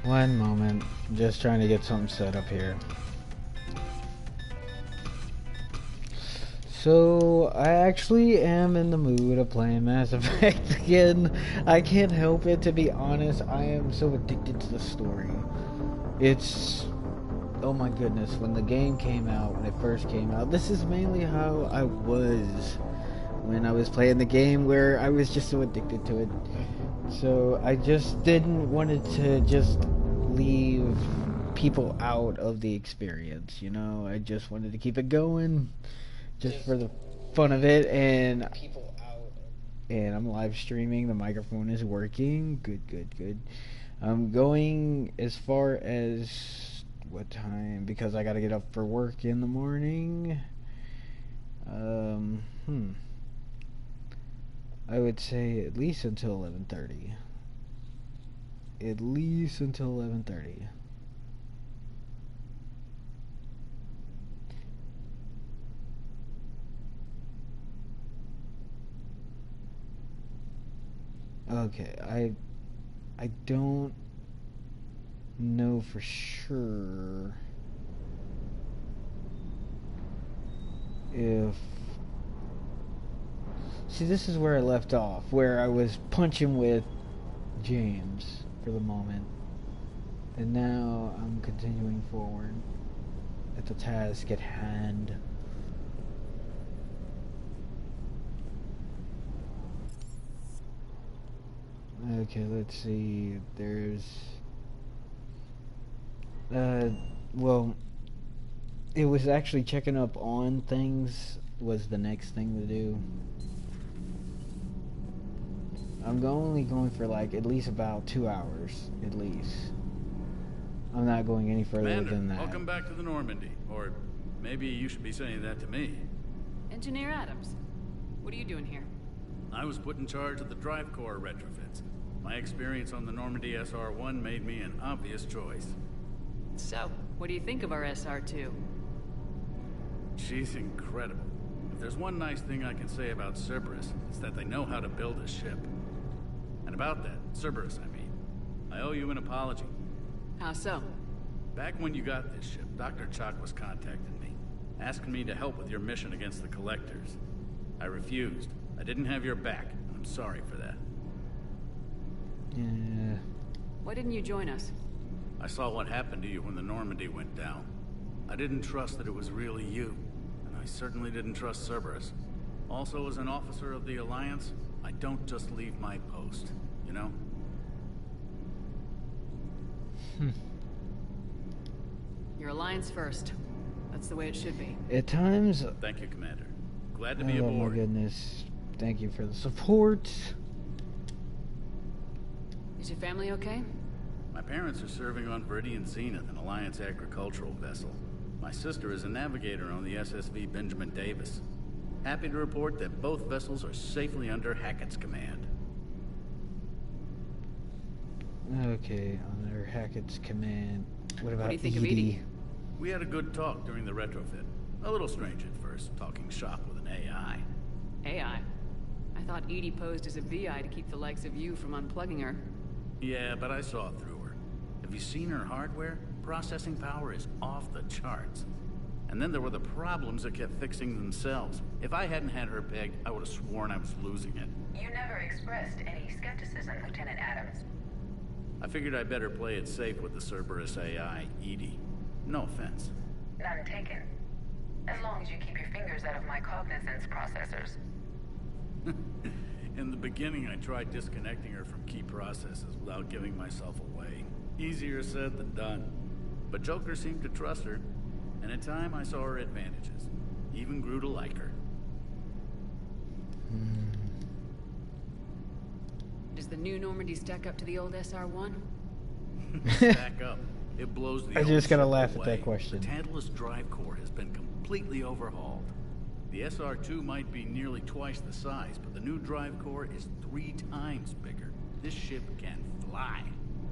One moment. Just trying to get something set up here. So, I actually am in the mood of playing Mass Effect again. I can't help it, to be honest. I am so addicted to the story. It's... Oh my goodness, when the game came out, when it first came out, this is mainly how I was when I was playing the game, where I was just so addicted to it. So, I just didn't want it to just leave people out of the experience, you know? I just wanted to keep it going. Just for the fun of it, and I'm live streaming. The microphone is working. Good. I'm going as far as what time? Because I gotta get up for work in the morning. I would say at least until 11:30. At least until 11:30. Okay, I don't know for sure if... See, this is where I left off, where I was punching with James for the moment. And now I'm continuing forward at the task at hand. Okay, let's see. There's... well, it was actually checking up on things was the next thing to do. I'm only going for like at least about 2 hours, at least. I'm not going any further Commander, than that. Welcome back to the Normandy. Or maybe you should be saying that to me. Engineer Adams, what are you doing here? I was put in charge of the drive core retrofits. My experience on the Normandy SR-1 made me an obvious choice. So, what do you think of our SR-2? She's incredible. If there's one nice thing I can say about Cerberus, it's that they know how to build a ship. And about that, Cerberus, I mean, I owe you an apology. How so? Back when you got this ship, Dr. Chalk was contacting me, asking me to help with your mission against the Collectors. I refused. I didn't have your back. I'm sorry for that. Yeah. Why didn't you join us? I saw what happened to you when the Normandy went down. I didn't trust that it was really you, and I certainly didn't trust Cerberus. Also, as an officer of the Alliance, I don't just leave my post, you know? Your Alliance first. That's the way it should be. At times... Thank you, Commander. Glad to be Oh aboard. my goodness. Thank you for the support. Is your family okay? My parents are serving on Viridian Zenith, an Alliance agricultural vessel. My sister is a navigator on the SSV Benjamin Davis. Happy to report that both vessels are safely under Hackett's command. Okay, under Hackett's command. What about do you think of Edie? Edie? We had a good talk during the retrofit. A little strange at first, talking shop with an AI. AI? I thought Edie posed as a VI to keep the likes of you from unplugging her. Yeah, but I saw through her. Have you seen her hardware? Processing power is off the charts. And then there were the problems that kept fixing themselves. If I hadn't had her pegged, I would have sworn I was losing it. You never expressed any skepticism, Lieutenant Adams. I figured I'd better play it safe with the Cerberus AI, Edie. No offense. None taken. As long as you keep your fingers out of my cognizance processors. In the beginning, I tried disconnecting her from key processes without giving myself away. Easier said than done. But Joker seemed to trust her, and in time I saw her advantages. Even grew to like her. Does the new Normandy stack up to the old SR-1? Stack up. It blows the I old just gotta ship laugh at away. that question. The Tantalus drive core has been completely overhauled. The SR-2 might be nearly twice the size, but the new drive core is 3 times bigger. This ship can fly.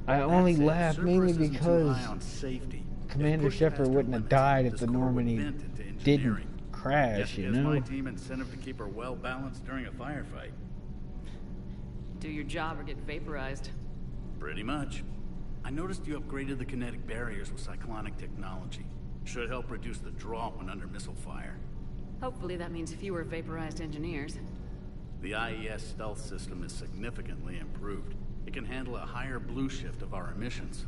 I That only said, laugh mainly Cerberus isn't too because high on safety. Commander If pushed Shepard past her wouldn't have limits, died if this the core would Normandy bend into didn't engineering. crash, Guess it you gives know? my team incentive to keep her well balanced during a firefight. Do your job or get vaporized. Pretty much. I noticed you upgraded the kinetic barriers with cyclonic technology. Should help reduce the draw when under missile fire. Hopefully that means fewer vaporized engineers. The IES stealth system is significantly improved. It can handle a higher blue shift of our emissions.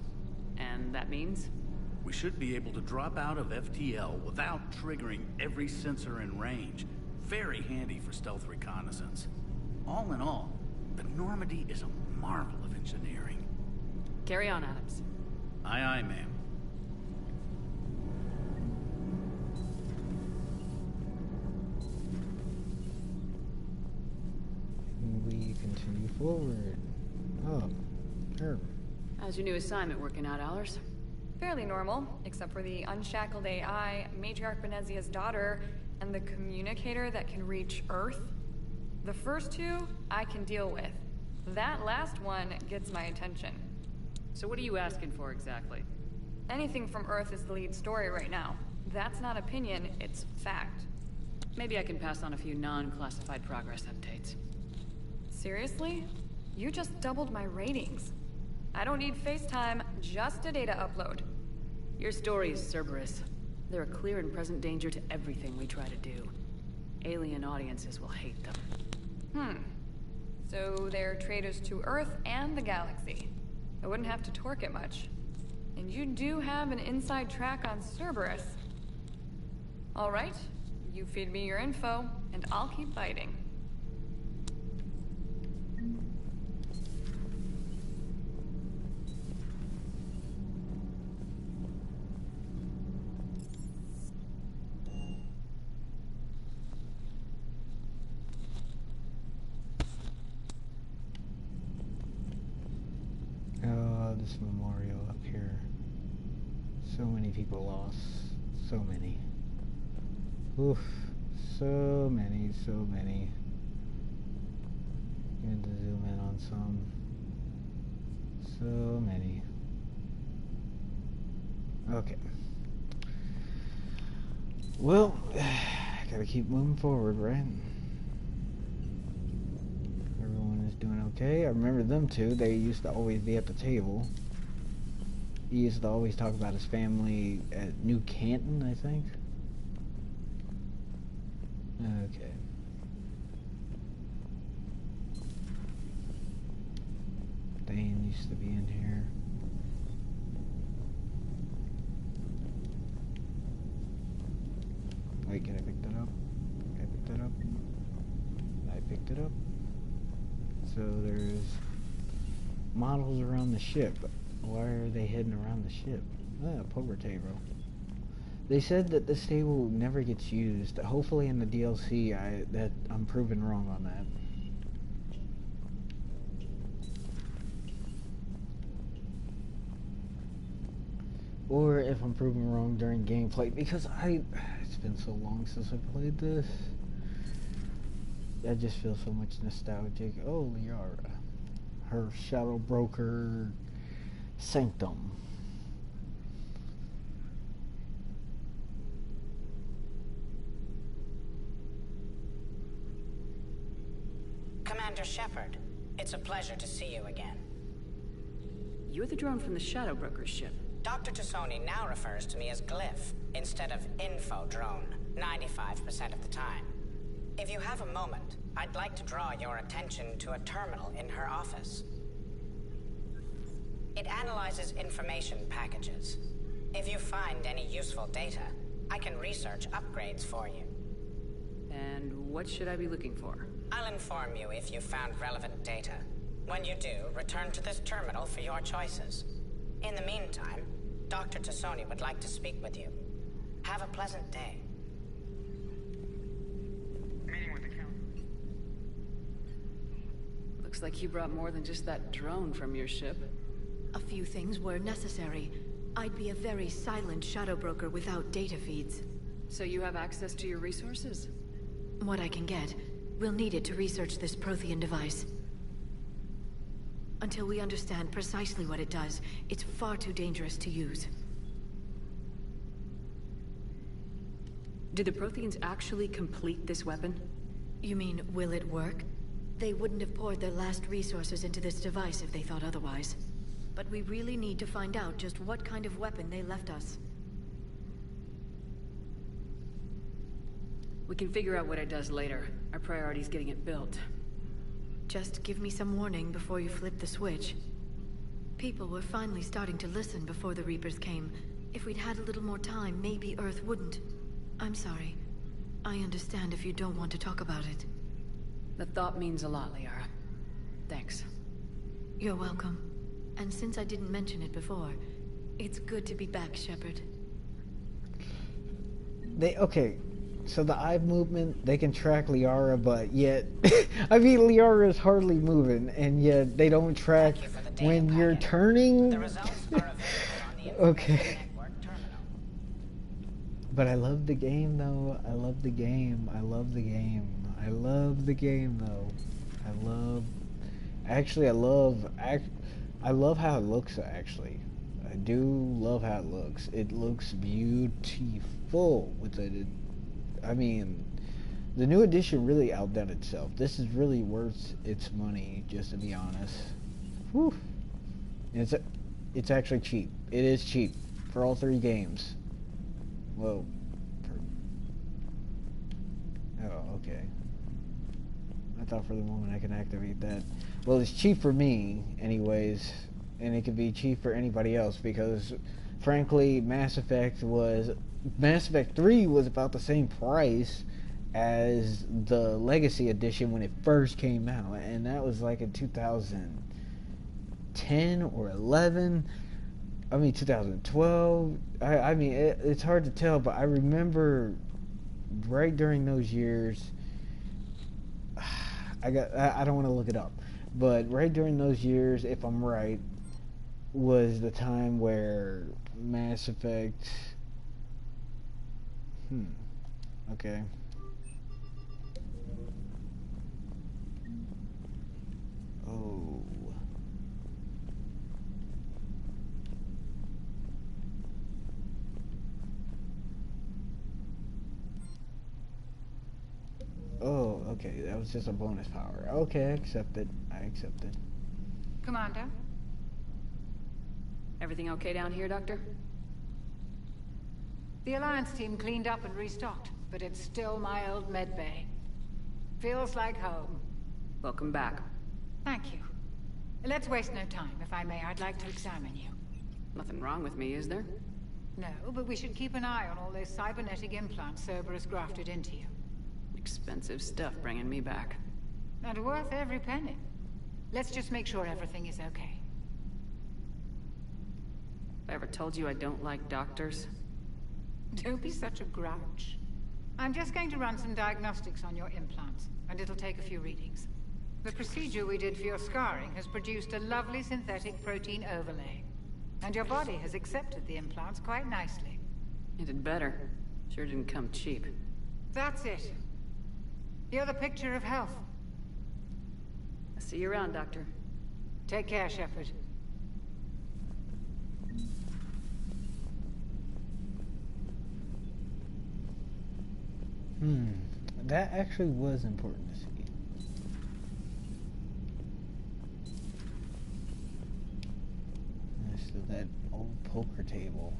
And that means? We should be able to drop out of FTL without triggering every sensor in range. Very handy for stealth reconnaissance. All in all, the Normandy is a marvel of engineering. Carry on, Adams. Aye, aye, ma'am. We continue forward. Oh, her. How's your new assignment working out, Allers? Fairly normal, except for the unshackled AI, Matriarch Benezia's daughter, and the communicator that can reach Earth. The first two, I can deal with. That last one gets my attention. So what are you asking for exactly? Anything from Earth is the lead story right now. That's not opinion, it's fact. Maybe I can pass on a few non-classified progress updates. Seriously? You just doubled my ratings. I don't need FaceTime, just a data upload. Your story is Cerberus. They're a clear and present danger to everything we try to do. Alien audiences will hate them. So they're traitors to Earth and the galaxy. I wouldn't have to torque it much. And you do have an inside track on Cerberus. All right, you feed me your info, and I'll keep biting. This memorial up here. So many people lost. So many. Oof. So many, so many. Going to zoom in on some. So many. Okay. Well, gotta keep moving forward, right? Everyone is doing okay. I remember them two. They used to always be at the table. He used to always talk about his family at New Canton, I think. Okay. Dane used to be in here. Wait, can I pick that up? Can I pick that up? I picked it up. So there's models around the ship. Why are they hidden around the ship? Ah, poker table. They said that this table never gets used. Hopefully in the DLC I'm proven wrong on that. Or if I'm proven wrong during gameplay, because it's been so long since I played this. I just feel so much nostalgic. Oh, Liara. Her Shadow Broker Sanctum. Commander Shepard, it's a pleasure to see you again. You're the drone from the Shadow Broker's ship. Dr. Tassoni now refers to me as Glyph instead of Info Drone, 95% of the time. If you have a moment, I'd like to draw your attention to a terminal in her office. It analyzes information packages. If you find any useful data, I can research upgrades for you. And what should I be looking for? I'll inform you if you've found relevant data. When you do, return to this terminal for your choices. In the meantime, Dr. Tassoni would like to speak with you. Have a pleasant day. Meeting with the council. Looks like you brought more than just that drone from your ship. A few things were necessary. I'd be a very silent shadow broker without data feeds. So you have access to your resources? What I can get. We'll need it to research this Prothean device. Until we understand precisely what it does, it's far too dangerous to use. Did the Protheans actually complete this weapon? You mean, will it work? They wouldn't have poured their last resources into this device if they thought otherwise. but we really need to find out just what kind of weapon they left us. We can figure out what it does later. Our priority's getting it built. Just give me some warning before you flip the switch. People were finally starting to listen before the Reapers came. If we'd had a little more time, maybe Earth wouldn't. I'm sorry. I understand if you don't want to talk about it. The thought means a lot, Liara. Thanks. You're welcome. And since I didn't mention it before, it's good to be back, Shepard. Okay, so the eye movement, they can track Liara, but yet, I mean, Liara is hardly moving, and yet they don't track when you're turning. The results are available on the Okay. network terminal. But I love the game, though. I love the game. I love the game. I love the game, though. Actually, I love how it looks, actually. I do love how it looks. It looks beautiful with it. I mean, the new edition really outdone itself. This is really worth its money, just to be honest. Whew. It's actually cheap. It is cheap for all 3 games. Whoa. Oh, okay. I thought for the moment I could activate that. Well, it's cheap for me, anyways, and it could be cheap for anybody else because, frankly, Mass Effect 3 was about the same price as the Legacy Edition when it first came out, and that was like in 2010 or 11. I mean 2012. I mean it's hard to tell, but I remember right during those years. I don't want to look it up, but right during those years, if I'm right, was the time where Mass Effect. Okay. Oh. Oh, okay, that was just a bonus power. Okay, I accept it. Commander? Everything okay down here, Doctor? The Alliance team cleaned up and restocked, but it's still my old medbay. Feels like home. Welcome back. Thank you. Let's waste no time. If I may, I'd like to examine you. Nothing wrong with me, is there? No, but we should keep an eye on all those cybernetic implants Cerberus grafted into you. Expensive stuff bringing me back. And worth every penny. Let's just make sure everything is okay. Have I ever told you I don't like doctors? Don't be such a grouch. I'm just going to run some diagnostics on your implants, and it'll take a few readings. The procedure we did for your scarring has produced a lovely synthetic protein overlay. And your body has accepted the implants quite nicely. It did better. Sure didn't come cheap. That's it. You're the picture of health. I'll see you around, Doctor. Take care, Shepard. That actually was important to see. So that old poker table.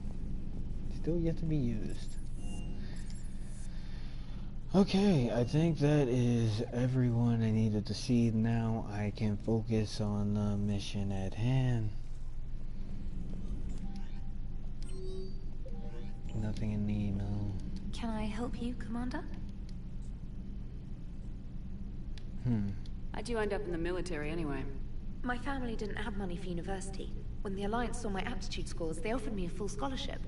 Still yet to be used. Okay, I think that is everyone I needed to see. Now I can focus on the mission at hand. Nothing in the email. Can I help you, Commander? How'd you end up in the military anyway? My family didn't have money for university. When the Alliance saw my aptitude scores, they offered me a full scholarship.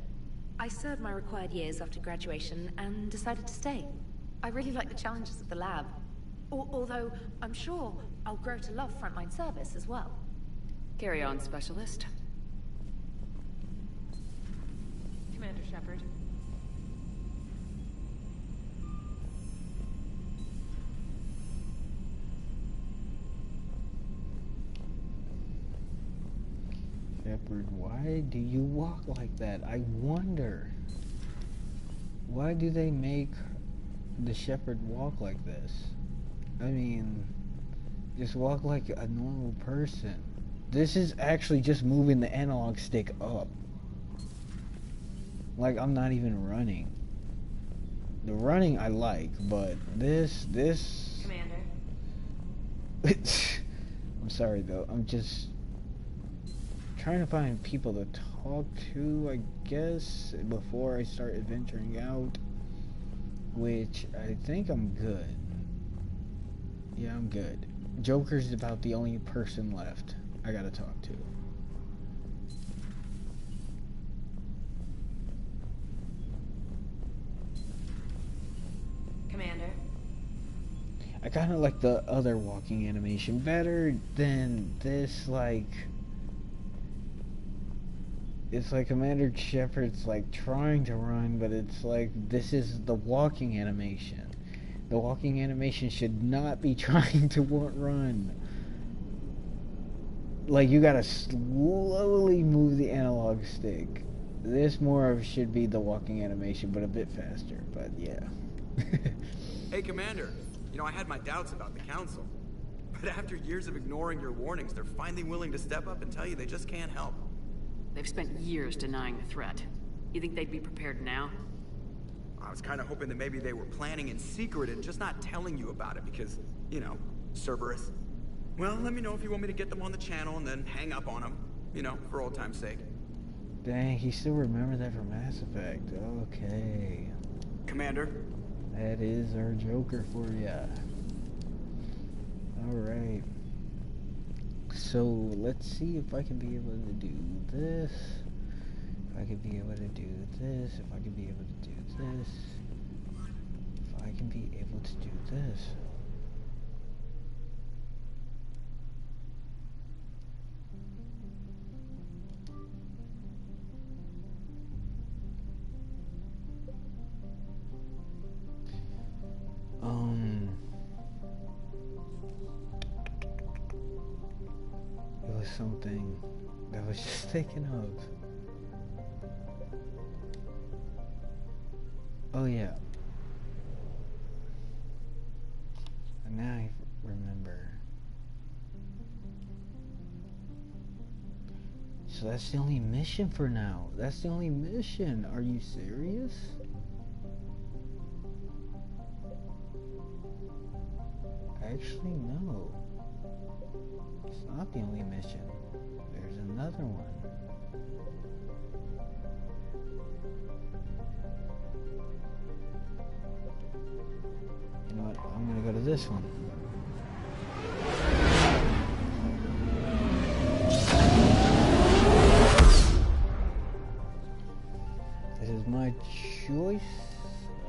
I served my required years after graduation and decided to stay. I really like the challenges of the lab. Although, I'm sure I'll grow to love frontline service as well. Carry on, Specialist. Commander Shepard. Shepard, why do you walk like that? I wonder. Why do they make the Shepard walk like this? I mean, just walk like a normal person. This is actually just moving the analog stick up. Like, I'm not even running. The running I like, but this... Commander. I'm sorry, though. I'm just trying to find people to talk to, I guess, before I start adventuring out. Which, I think I'm good. Yeah, I'm good. Joker's about the only person left I gotta talk to. Commander. I kind of like the other walking animation better than this, like... It's like Commander Shepard's like trying to run, but it's like this is the walking animation. The walking animation should not be trying to run. Like, you gotta slowly move the analog stick. This more of should be the walking animation, but a bit faster, but yeah. Hey, Commander. You know, I had my doubts about the Council. But after years of ignoring your warnings, they're finally willing to step up and tell you they just can't help. They've spent years denying the threat. You think they'd be prepared now? I was kind of hoping that maybe they were planning in secret and just not telling you about it because, you know, Cerberus. Well, let me know if you want me to get them on the channel and then hang up on them, you know, for old time's sake. Dang, he still remembered that from Mass Effect. Okay. Commander? That is our Joker for ya. Alright. So, let's see if I can be able to do this. If I can be able to do this. If I can be able to do this. If I can be able to do this. It was something that I was just thinking of. Oh yeah. And now I remember. So that's the only mission for now. That's the only mission. Are you serious? Actually, no. It's not the only mission. There's another one. You know what? I'm gonna go to this one. This is my choice.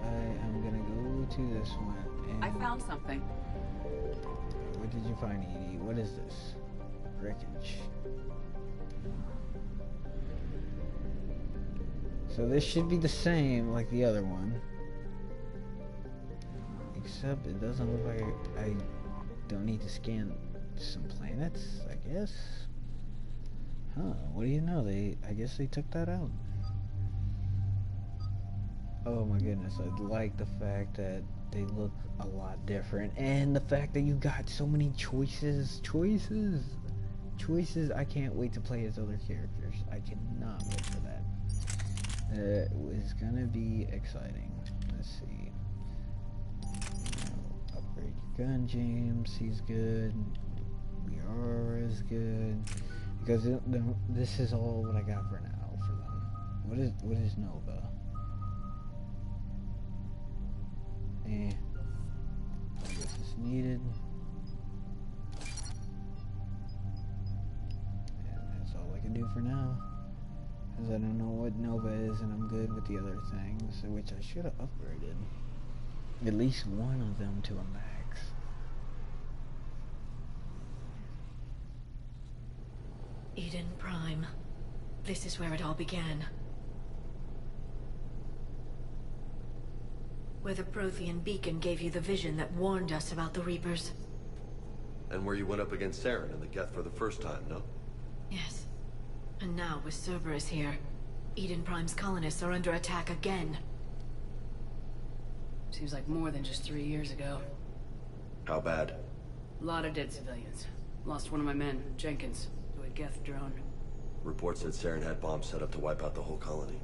I am gonna go to this one. And I found something. what did you find, Edie? What is this? Wreckage. So this should be the same like the other one. Except it doesn't look like I don't need to scan some planets, I guess. Huh, what do you know? I guess they took that out. Oh my goodness, I like the fact that they look a lot different, and the fact that you got so many choices. I can't wait to play as other characters. I cannot wait for that. It is gonna be exciting. Let's see. Upgrade your gun, James. He's good. Liara is good. Because this is all what I got for now for them. What is Nova? I guess it's needed. And that's all I can do for now. Because I don't know what Nova is, and I'm good with the other things, which I should have upgraded. At least one of them to a max. Eden Prime. This is where it all began. Where the Prothean beacon gave you the vision that warned us about the Reapers. And where you went up against Saren and the Geth for the first time, no? Yes. And now with Cerberus here, Eden Prime's colonists are under attack again. Seems like more than just 3 years ago. How bad? A lot of dead civilians. Lost one of my men, Jenkins, who had Geth drone. Reports said Saren had bombs set up to wipe out the whole colony.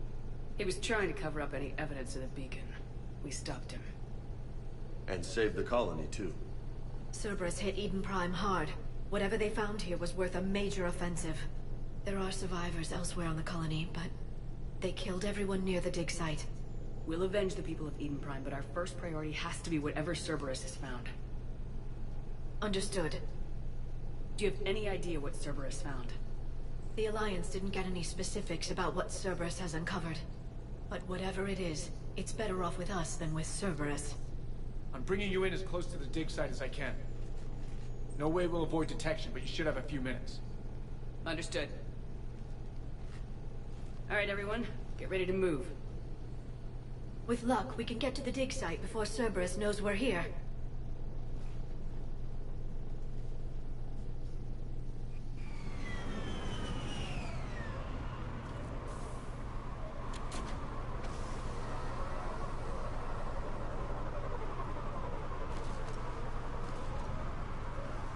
He was trying to cover up any evidence of the beacon. We stopped him. And saved the colony, too. Cerberus hit Eden Prime hard. Whatever they found here was worth a major offensive. There are survivors elsewhere on the colony, but they killed everyone near the dig site. We'll avenge the people of Eden Prime, but our first priority has to be whatever Cerberus has found. Understood. Do you have any idea what Cerberus found? The Alliance didn't get any specifics about what Cerberus has uncovered. But whatever it is, it's better off with us than with Cerberus. I'm bringing you in as close to the dig site as I can. No way we'll avoid detection, but you should have a few minutes. Understood. All right, everyone. Get ready to move. With luck, we can get to the dig site before Cerberus knows we're here.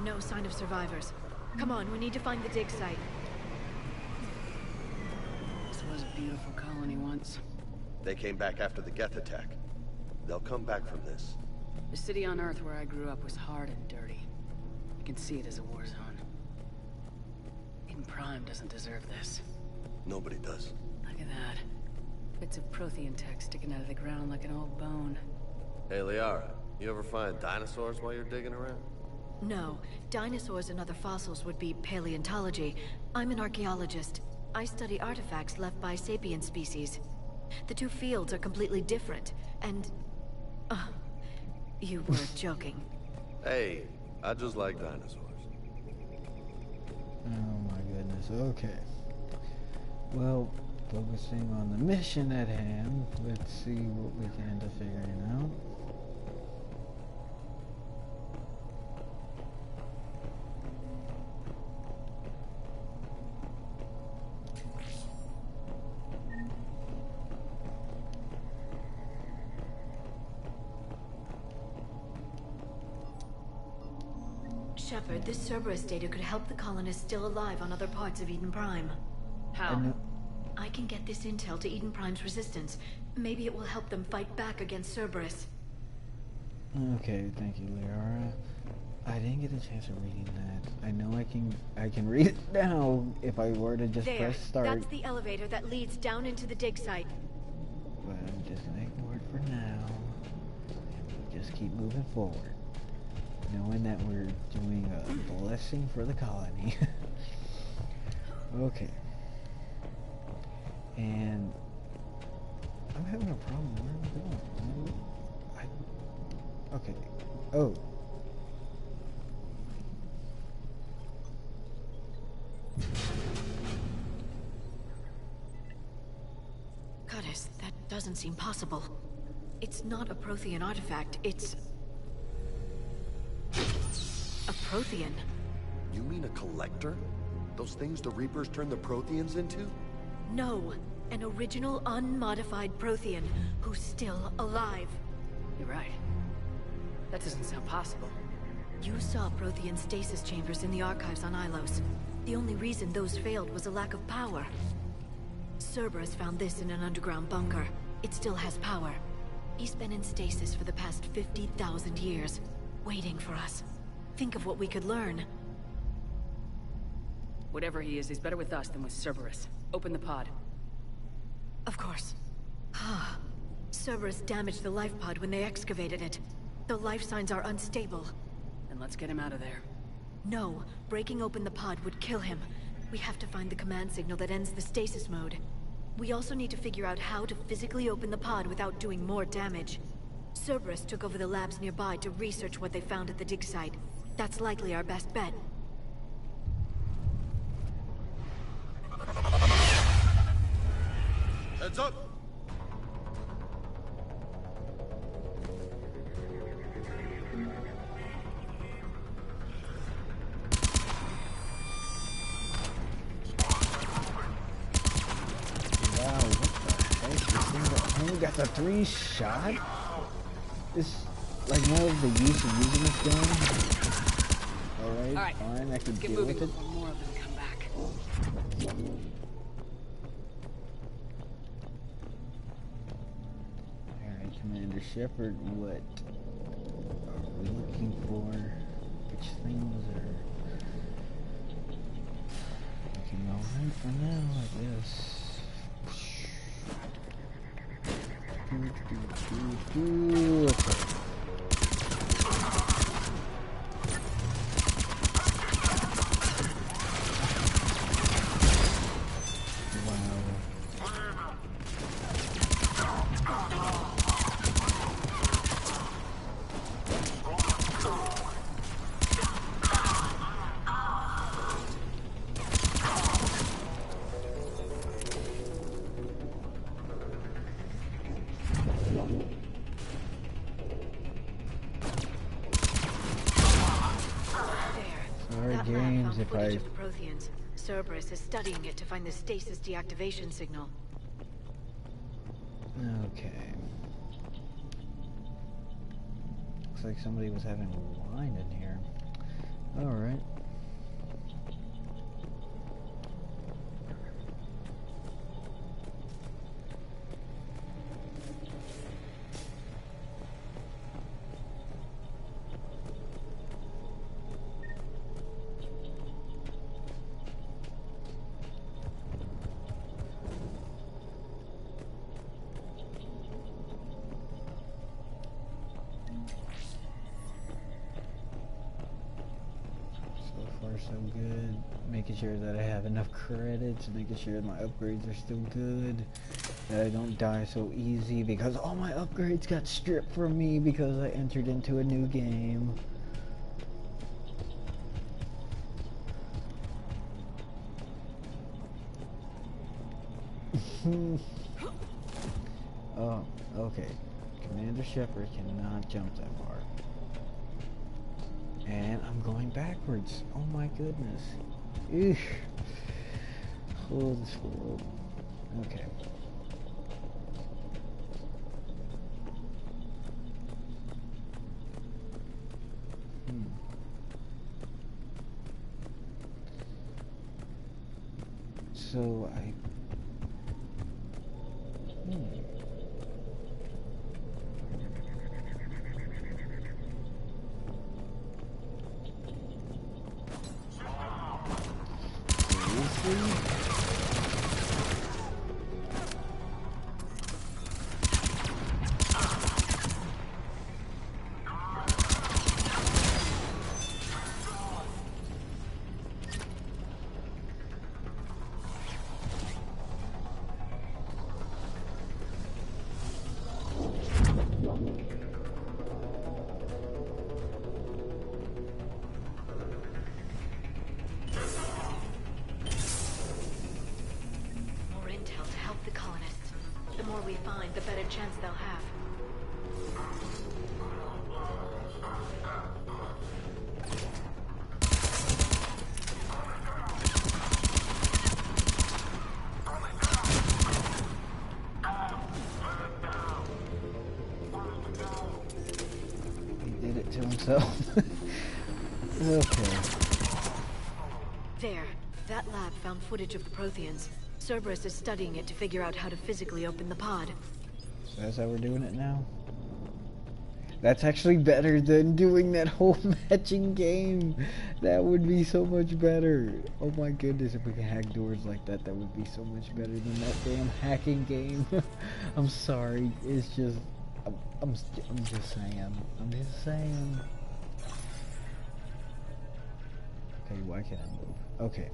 No sign of survivors. Come on, we need to find the dig site. This was a beautiful colony once. They came back after the Geth attack. They'll come back from this. The city on Earth where I grew up was hard and dirty. I can see it as a war zone. Eden Prime doesn't deserve this. Nobody does. Look at that. Bits of Prothean tech sticking out of the ground like an old bone. Hey, Liara, you ever find dinosaurs while you're digging around? No. Dinosaurs and other fossils would be paleontology. I'm an archaeologist. I study artifacts left by sapient species. The two fields are completely different, and... you were joking. Hey, I just like dinosaurs. Oh my goodness, okay. Well, focusing on the mission at hand, let's see what we can end up figuring out. Shepard, this Cerberus data could help the colonists still alive on other parts of Eden Prime. How? I can get this intel to Eden Prime's resistance. Maybe it will help them fight back against Cerberus. Okay, thank you, Liara. I didn't get a chance of reading that. I know I can read it now if I were to just press start. That's the elevator that leads down into the dig site. But I'm just gonna ignore it for now. And we'll just keep moving forward, knowing that we're doing a blessing for the colony. Okay. And I'm having a problem. Where am I going? Okay. Oh. Goddess, that doesn't seem possible. It's not a Prothean artifact, it's... a Prothean. You mean a collector? Those things the Reapers turn the Protheans into? No, an original unmodified Prothean who's still alive. You're right. That doesn't sound possible. You saw Prothean stasis chambers in the archives on Ilos. The only reason those failed was a lack of power. Cerberus found this in an underground bunker. It still has power. He's been in stasis for the past 50,000 years, waiting for us. Think of what we could learn. Whatever he is, he's better with us than with Cerberus. Open the pod. Of course. Cerberus damaged the life pod when they excavated it. The life signs are unstable. Then let's get him out of there. No, breaking open the pod would kill him. We have to find the command signal that ends the stasis mode. We also need to figure out how to physically open the pod without doing more damage. Cerberus took over the labs nearby to research what they found at the dig site. That's likely our best bet. Heads up! Wow, what the heck? This thing only got the 3-shot? This, like, more of the use of using this gun? Alright, fine, I can deal with it. More of them come back. Shepherd, what are we looking for? Which things are looking alright for now, I guess. Okay. Footage of the Protheans. Cerberus is studying it to find the stasis deactivation signal. Okay. Looks like somebody was having wine in here. Alright. So good. Making sure that I have enough credits, making sure my upgrades are still good, that I don't die so easy because all my upgrades got stripped from me because I entered into a new game. Oh, okay. Commander Shepard cannot jump that far. And I'm going backwards. Oh my goodness. Eesh. Oh, this world. Okay. So I... The better chance they'll have. He did it to himself. Okay. There. That lab found footage of the Protheans. Cerberus is studying it to figure out how to physically open the pod. So that's how we're doing it now? That's actually better than doing that whole matching game. That would be so much better. Oh my goodness, if we can hack doors like that, that would be so much better than that damn hacking game. I'm sorry. It's just... I'm just saying. I'm just saying. Okay, why can't I move? Okay.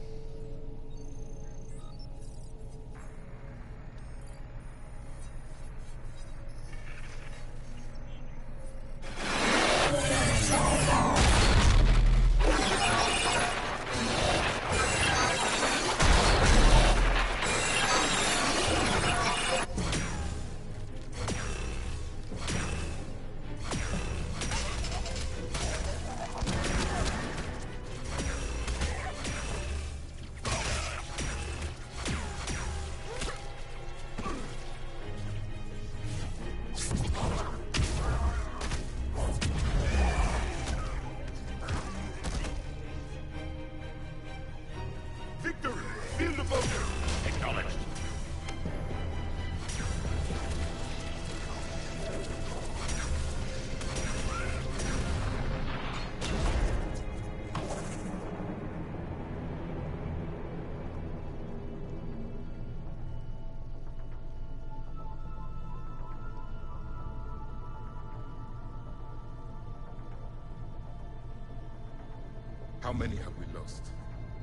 How many have we lost?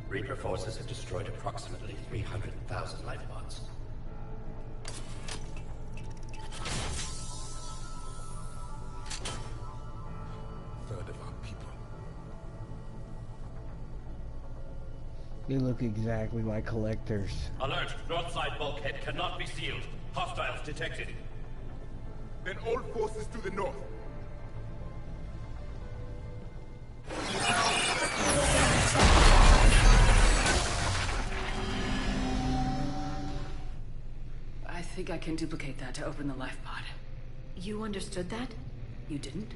Reaper forces have destroyed approximately 300,000 life pods. Third of our people. They look exactly like collectors. Alert! North side bulkhead cannot be sealed. Hostiles detected. Then all forces to the north. I think I can duplicate that to open the life pod. You understood that? You didn't?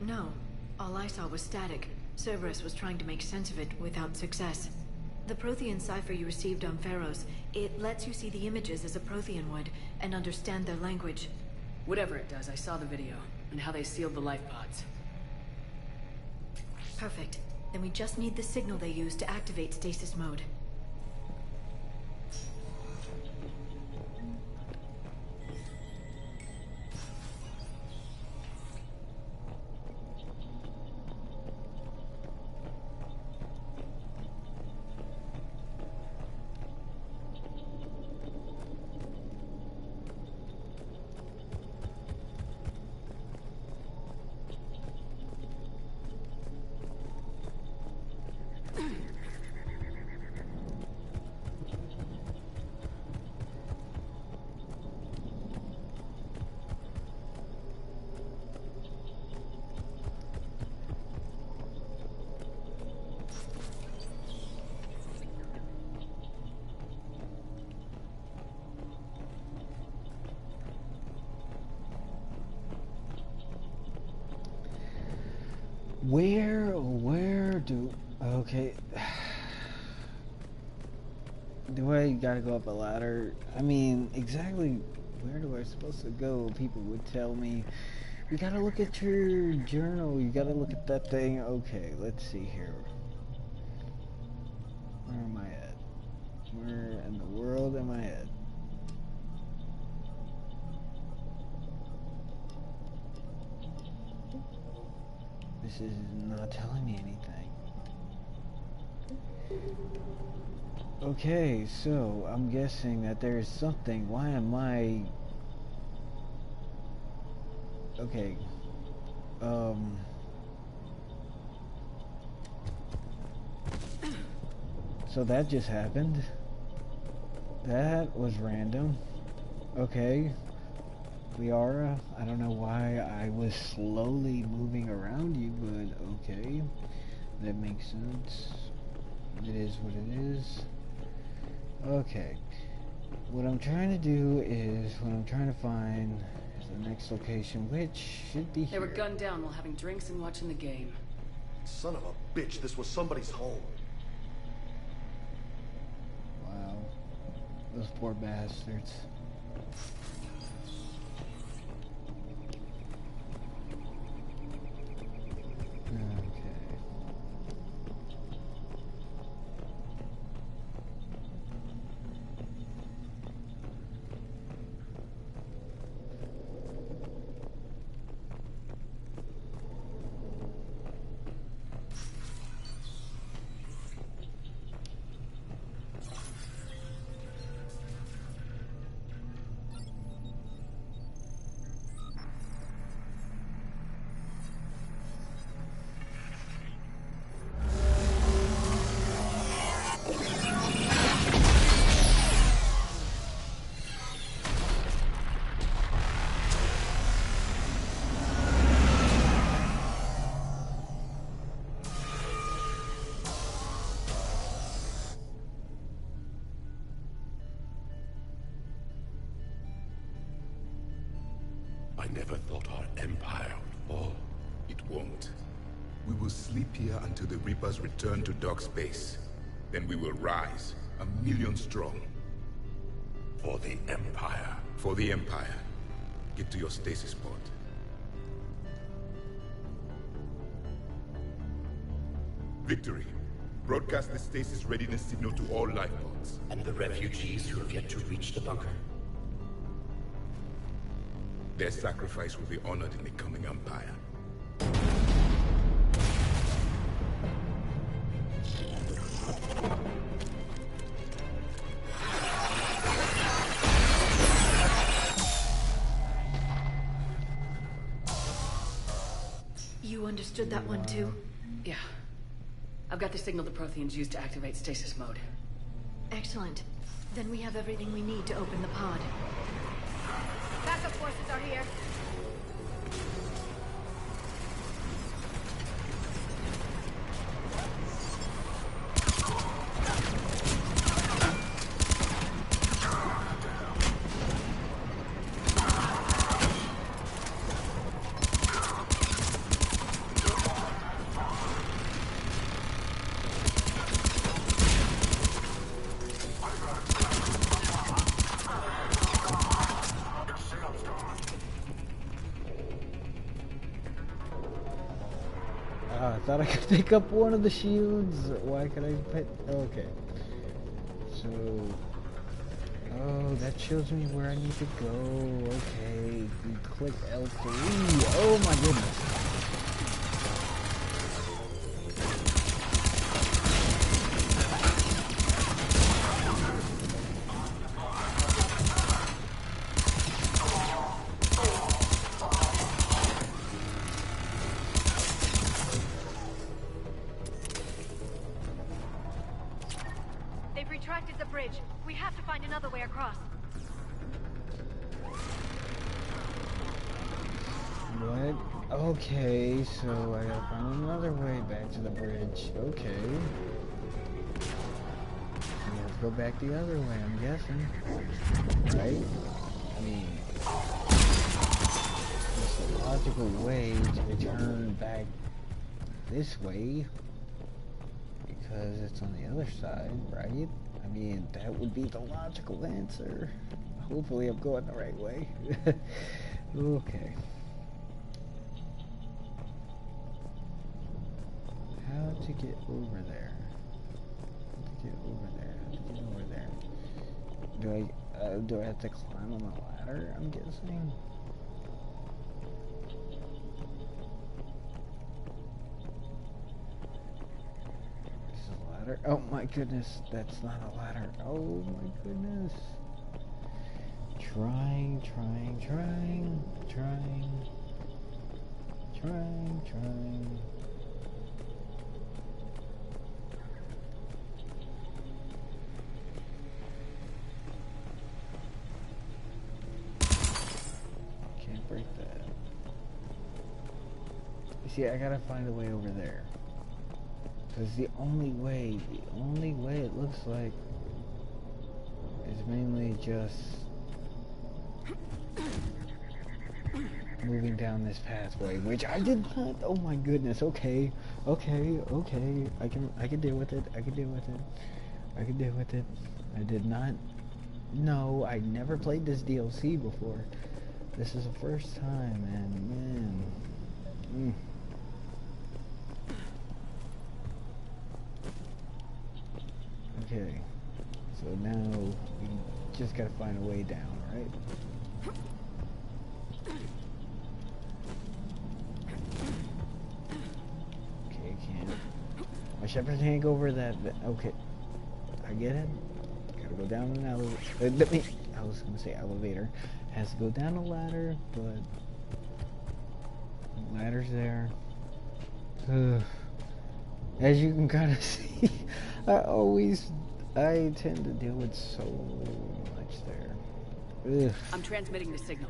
No. All I saw was static. Cerberus was trying to make sense of it without success. The Prothean cipher you received on Pharaohs, it lets you see the images as a Prothean would, and understand their language. Whatever it does, I saw the video, and how they sealed the life pods. Perfect. Then we just need the signal they use to activate stasis mode. Where do... Okay. Do I gotta go up a ladder? I mean, exactly where do I supposed to go? People would tell me, you gotta look at your journal, you gotta look at that thing. Okay, let's see here. Where am I at? Where in the world am I at? This is not telling me anything. Okay, so I'm guessing that there is something. Why am I... Okay. So that just happened. That was random. Okay. Liara, I don't know why I was slowly moving around you, but okay. That makes sense. It is what it is. Okay. What I'm trying to do is, what I'm trying to find is the next location, which should be here. They were gunned down while having drinks and watching the game. Son of a bitch, this was somebody's home. Wow. Those poor bastards. I never thought our empire would fall. It won't. We will sleep here until the Reapers return to dark space. Then we will rise, 1,000,000 strong. For the Empire. For the Empire. Get to your stasis pod. Victory. Broadcast the stasis readiness signal to all life pods. And the refugees who have yet to reach the bunker. Their sacrifice will be honored in the coming Empire. understood that one too? Yeah. I've got the signal the Protheans used to activate stasis mode. Excellent. Then we have everything we need to open the pod. Backup forces are here. I thought I could pick up one of the shields. Why could I pick? Okay. So, oh, that shows me where I need to go. Okay, we click L3. Oh my goodness. They've retracted the bridge. We have to find another way across. What? Okay, so I gotta find another way back to the bridge. Okay. We have to go back the other way, I'm guessing. Right? I mean, it's a logical way to return back this way. Because it's on the other side, right? I mean, that would be the logical answer. Hopefully I'm going the right way. Okay. How to get over there? How to get over there? How to get over there? Do I have to climb on the ladder, I'm guessing? Oh my goodness, that's not a ladder. Oh my goodness. Trying. Can't break that. You see, I gotta find a way over there. Because the only way it looks like is mainly just moving down this pathway, which I did not. Oh my goodness. Okay. I can deal with it. I can deal with it. I did not know. I never played this DLC before. This is the first time, and man. Okay, so now we just gotta find a way down, right? Okay, can't. My shepherd can't go over that. Okay, I get it. Gotta go down an elevator. I was gonna say elevator. Has to go down a ladder, but the ladder's there. As you can kind of see, I tend to deal with so much there. Ugh. I'm transmitting the signal.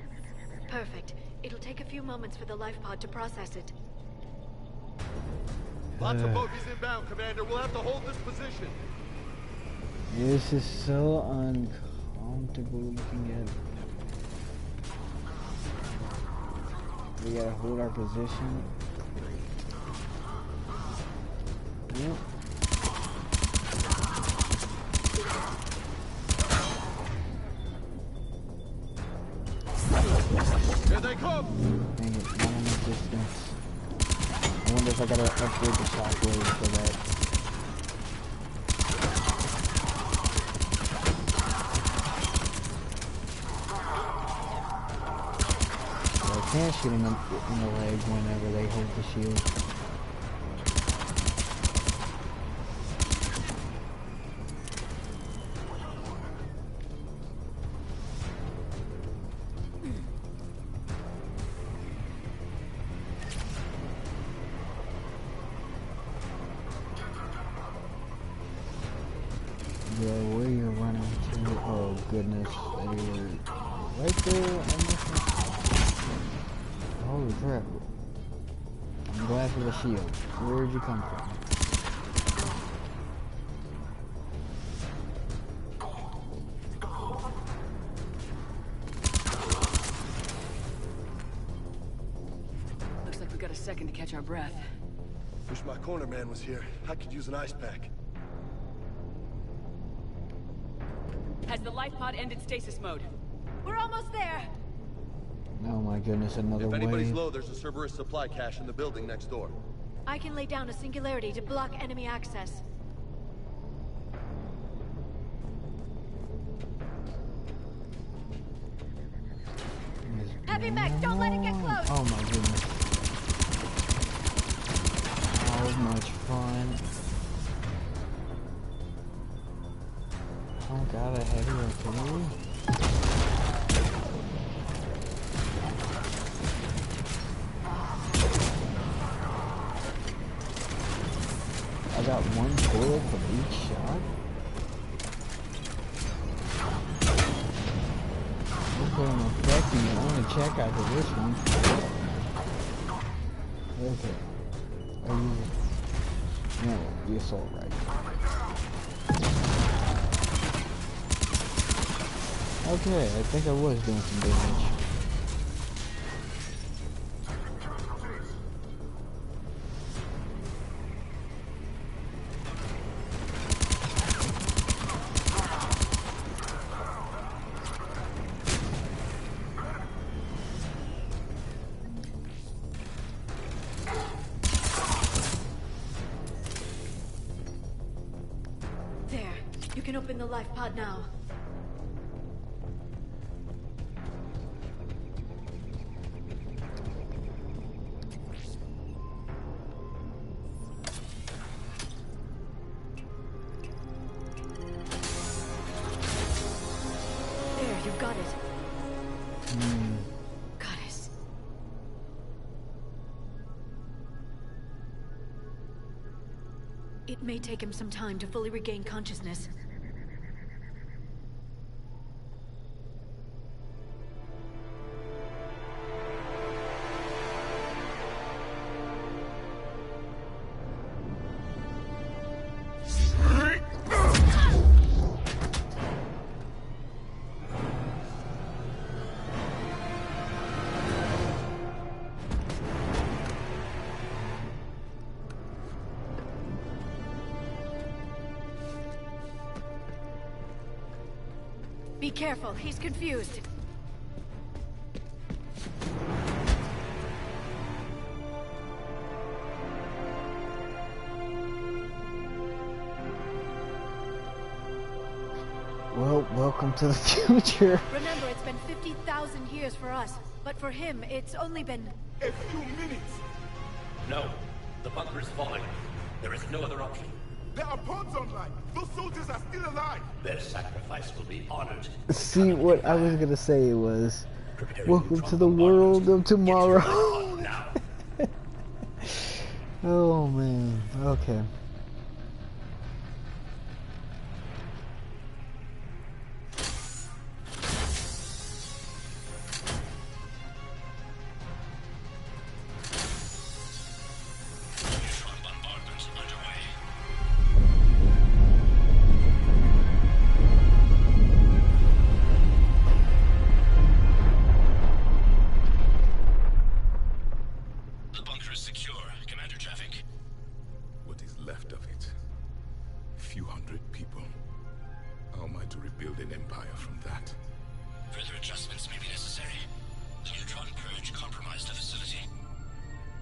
Perfect. It'll take a few moments for the life pod to process it. Lots of bogies inbound, Commander. We'll have to hold this position. This is so uncomfortable looking at. We gotta hold our position. Yep. Here they come! Dang it, not enough distance. I wonder if I gotta upgrade the shockwave for that. So I can't shoot them in the leg whenever they hold the shield. goodness. They were right there. Holy crap. I'm glad for the shield. Where'd you come from? Looks like we got a second to catch our breath. Wish my corner man was here. I could use an ice pack. Has the life pod ended stasis mode? We're almost there. Oh my goodness, another If anybody's wave. low, there's a Cerberus supply cache in the building next door. I can lay down a singularity to block enemy access. Heavy mech, don't let it get close. Oh my goodness. So much fun. Oh god, a heavy artillery. I got one bullet for each shot. Okay, I'm affecting it. I'm gonna check out for this one. Okay. Are you... No, the assault rifle. Okay, I think I was doing some damage. There. You can open the life pod now. There, you've got it. Goddess. It may take him some time to fully regain consciousness. Be careful, he's confused. Well, welcome to the future. Remember, it's been 50,000 years for us, but for him, it's only been... A few minutes. No. The bunker is falling. There is no other option. There are pods online. Those soldiers are still alive. Their sacrifice will be honored. See, what I was gonna say was, welcome to the world of tomorrow. Oh man, okay.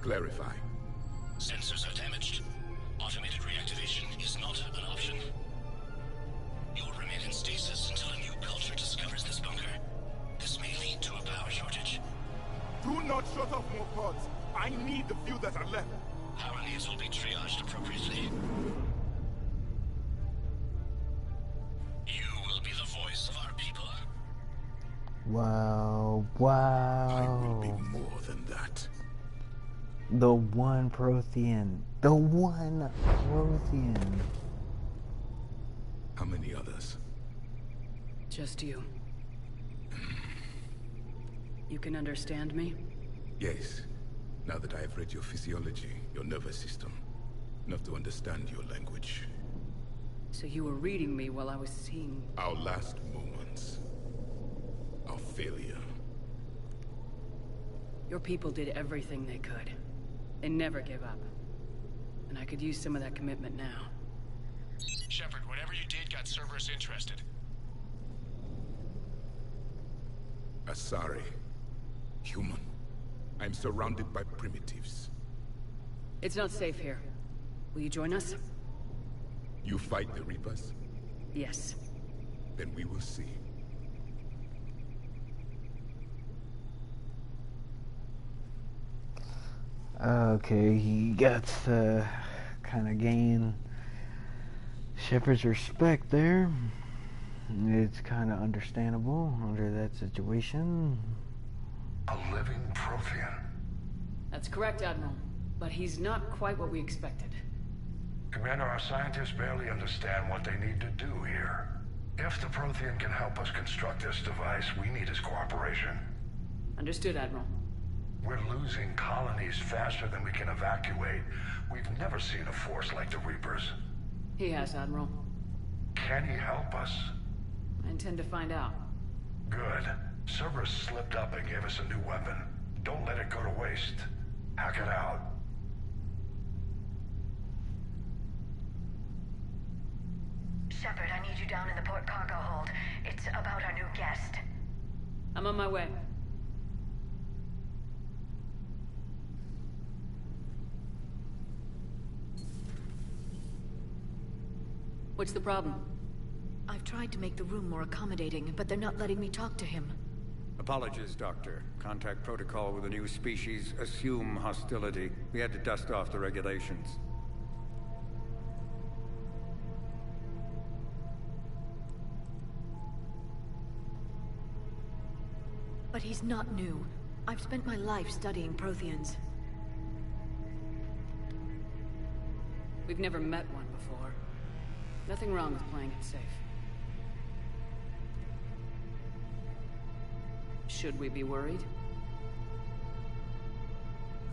Clarify. Sensors are damaged. Automated reactivation is not an option. You will remain in stasis until a new culture discovers this bunker. This may lead to a power shortage. Do not shut off more pods. I need the few that are left. Power needs will be triaged appropriately. You will be the voice of our people. Wow, wow. I will be more than that. The one Prothean. The one Prothean. How many others? Just you. You can understand me? Yes. Now that I have read your physiology, your nervous system, enough to understand your language. So you were reading me while I was seeing... Our last moments. Our failure. Your people did everything they could. They never gave up. And I could use some of that commitment now. Shepard, whatever you did got Cerberus interested. Asari. Human. I'm surrounded by primitives. It's not safe here. Will you join us? You fight the Reapers? Yes. Then we will see. Okay, he got to kind of gain Shepard's respect there. It's kind of understandable under that situation. A living Prothean. That's correct, Admiral. But he's not quite what we expected. Commander, our scientists barely understand what they need to do here. If the Prothean can help us construct this device, we need his cooperation. Understood, Admiral. We're losing colonies faster than we can evacuate. We've never seen a force like the Reapers. He has, Admiral. Can he help us? I intend to find out. Good. Cerberus slipped up and gave us a new weapon. Don't let it go to waste. Hack it out. Shepard, I need you down in the port cargo hold. It's about our new guest. I'm on my way. What's the problem? I've tried to make the room more accommodating, but they're not letting me talk to him. Apologies, Doctor. Contact protocol with a new species. Assume hostility. We had to dust off the regulations. But he's not new. I've spent my life studying Protheans. We've never met one before. Nothing wrong with playing it safe. Should we be worried?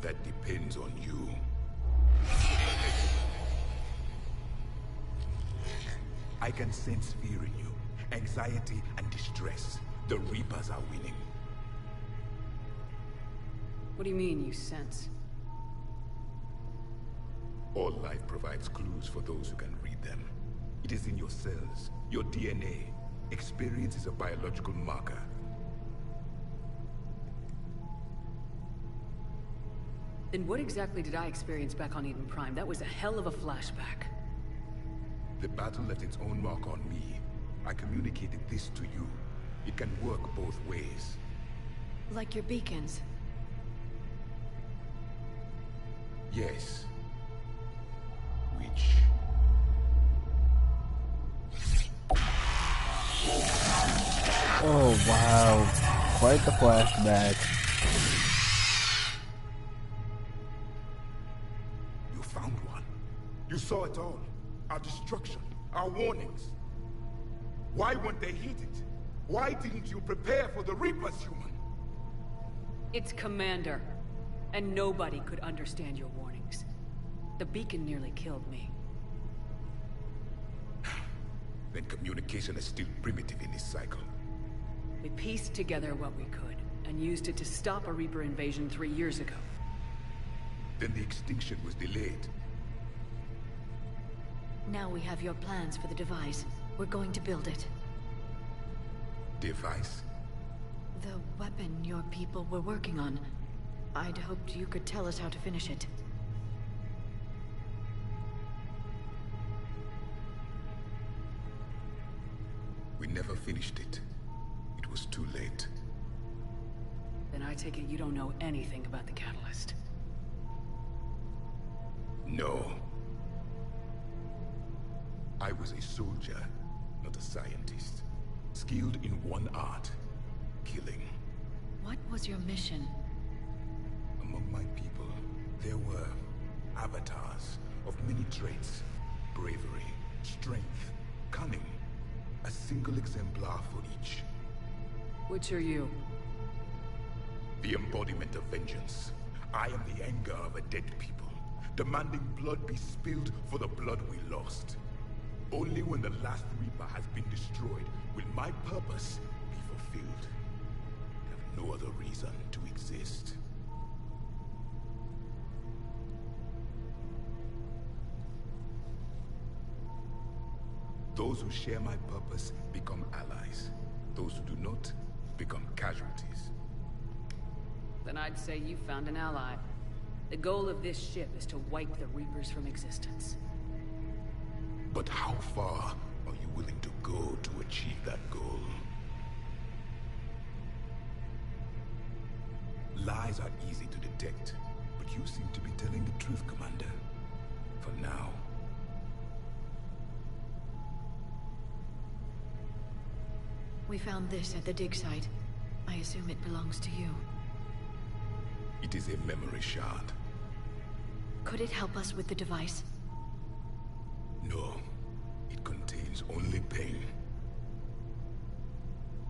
That depends on you. I can sense fear in you, anxiety and distress. The Reapers are winning. What do you mean, you sense? All life provides clues for those who can read them. It is in your cells, your DNA. Experience is a biological marker. Then what exactly did I experience back on Eden Prime? That was a hell of a flashback. The battle left its own mark on me. I communicated this to you. It can work both ways. Like your beacons? Yes. Which... Oh wow, quite the flashback. You found one. You saw it all. Our destruction, our warnings. Why weren't they heeded? Why didn't you prepare for the Reapers, human? It's Commander. And nobody could understand your warnings. The beacon nearly killed me. Then communication is still primitive in this cycle. We pieced together what we could, and used it to stop a Reaper invasion 3 years ago. Then the extinction was delayed. Now we have your plans for the device. We're going to build it. Device? The weapon your people were working on. I'd hoped you could tell us how to finish it. We never finished it. It was too late. Then I take it you don't know anything about the catalyst. No. I was a soldier, not a scientist. Skilled in one art, killing. What was your mission? Among my people, there were avatars of many traits. Bravery, strength, cunning. A single exemplar for each. Which are you? The embodiment of vengeance. I am the anger of a dead people, demanding blood be spilled for the blood we lost. Only when the last Reaper has been destroyed will my purpose be fulfilled. I have no other reason to exist. Those who share my purpose become allies. Those who do not become casualties. Then I'd say you found an ally. The goal of this ship is to wipe the Reapers from existence. But how far are you willing to go to achieve that goal? Lies are easy to detect, but you seem to be telling the truth, Commander. For now. We found this at the dig site. I assume it belongs to you. It is a memory shard. Could it help us with the device? No. It contains only pain.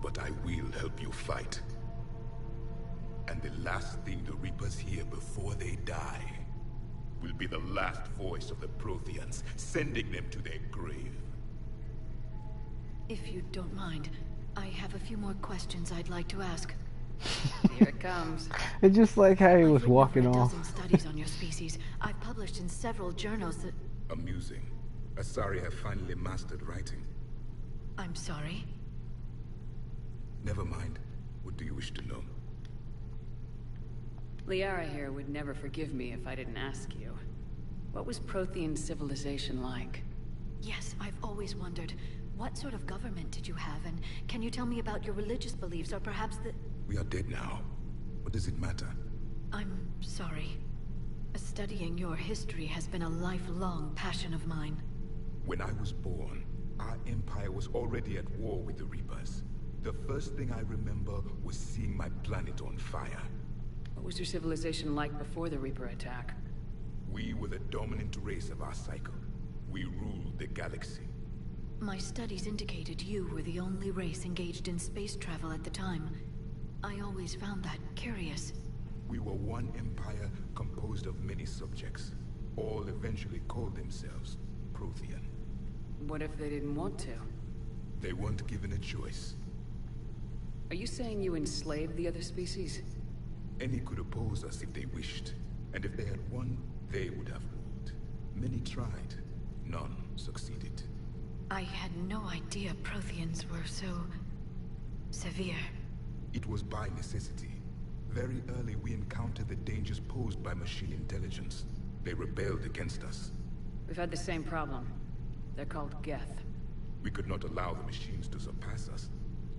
But I will help you fight. And the last thing the Reapers hear before they die will be the last voice of the Protheans, sending them to their grave. If you don't mind, I have a few more questions I'd like to ask. Here it comes. It's just like how he was walking off. I've written over a dozen studies on your species. I've published in several journals that... Amusing. Asari have finally mastered writing. I'm sorry? Never mind. What do you wish to know? Liara here would never forgive me if I didn't ask you. What was Prothean civilization like? Yes, I've always wondered. What sort of government did you have, and can you tell me about your religious beliefs, or perhaps the... We are dead now. What does it matter? I'm sorry. Studying your history has been a lifelong passion of mine. When I was born, our empire was already at war with the Reapers. The first thing I remember was seeing my planet on fire. What was your civilization like before the Reaper attack? We were the dominant race of our cycle. We ruled the galaxy. My studies indicated you were the only race engaged in space travel at the time. I always found that curious. We were one empire composed of many subjects. All eventually called themselves Prothean. What if they didn't want to? They weren't given a choice. Are you saying you enslaved the other species? Any could oppose us if they wished. And if they had won, they would have ruled. Many tried. None succeeded. I had no idea Protheans were so... severe. It was by necessity. Very early we encountered the dangers posed by machine intelligence. They rebelled against us. We've had the same problem. They're called Geth. We could not allow the machines to surpass us.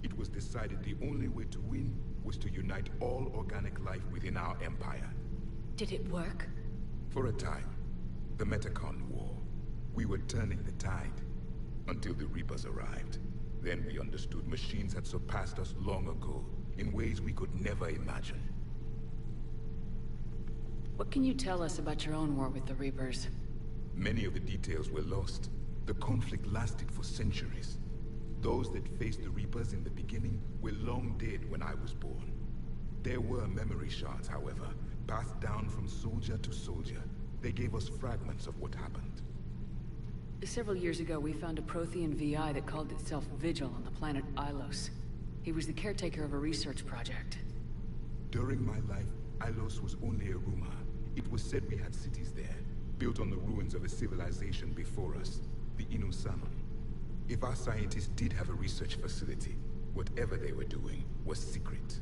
It was decided the only way to win was to unite all organic life within our empire. Did it work? For a time. The Metacon War. We were turning the tide. Until the Reapers arrived. Then we understood machines had surpassed us long ago, in ways we could never imagine. What can you tell us about your own war with the Reapers? Many of the details were lost. The conflict lasted for centuries. Those that faced the Reapers in the beginning were long dead when I was born. There were memory shards, however, passed down from soldier to soldier. They gave us fragments of what happened. Several years ago, we found a Prothean VI that called itself Vigil on the planet Ilos. He was the caretaker of a research project. During my life, Ilos was only a rumor. It was said we had cities there, built on the ruins of a civilization before us, the Inusanon. If our scientists did have a research facility, whatever they were doing was secret.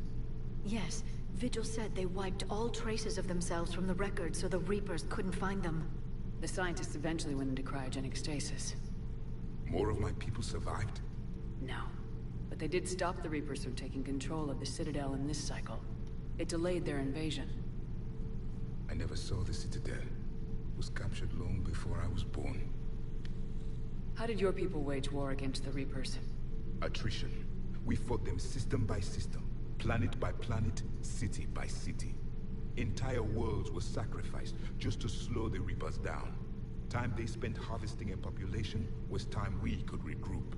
Yes, Vigil said they wiped all traces of themselves from the records so the Reapers couldn't find them. The scientists eventually went into cryogenic stasis. More of my people survived? No. But they did stop the Reapers from taking control of the Citadel in this cycle. It delayed their invasion. I never saw the Citadel. It was captured long before I was born. How did your people wage war against the Reapers? Attrition. We fought them system by system, planet by planet, city by city. Entire worlds were sacrificed just to slow the Reapers down. Time they spent harvesting a population was time we could regroup.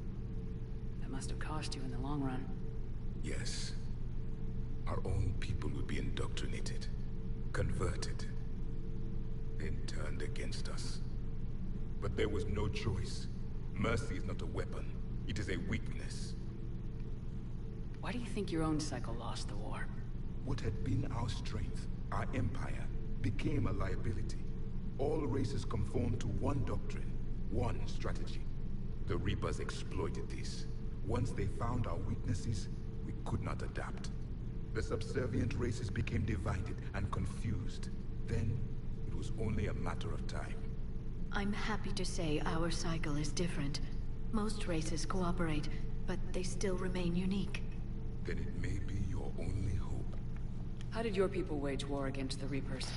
Must have cost you in the long run. Yes. Our own people would be indoctrinated, converted, then turned against us. But there was no choice. Mercy is not a weapon. It is a weakness. Why do you think your own cycle lost the war? What had been our strength, our empire, became a liability. All races conformed to one doctrine, one strategy. The Reapers exploited this. Once they found our weaknesses, we could not adapt. The subservient races became divided and confused. Then, it was only a matter of time. I'm happy to say our cycle is different. Most races cooperate, but they still remain unique. Then it may be your only hope. How did your people wage war against the Reapers?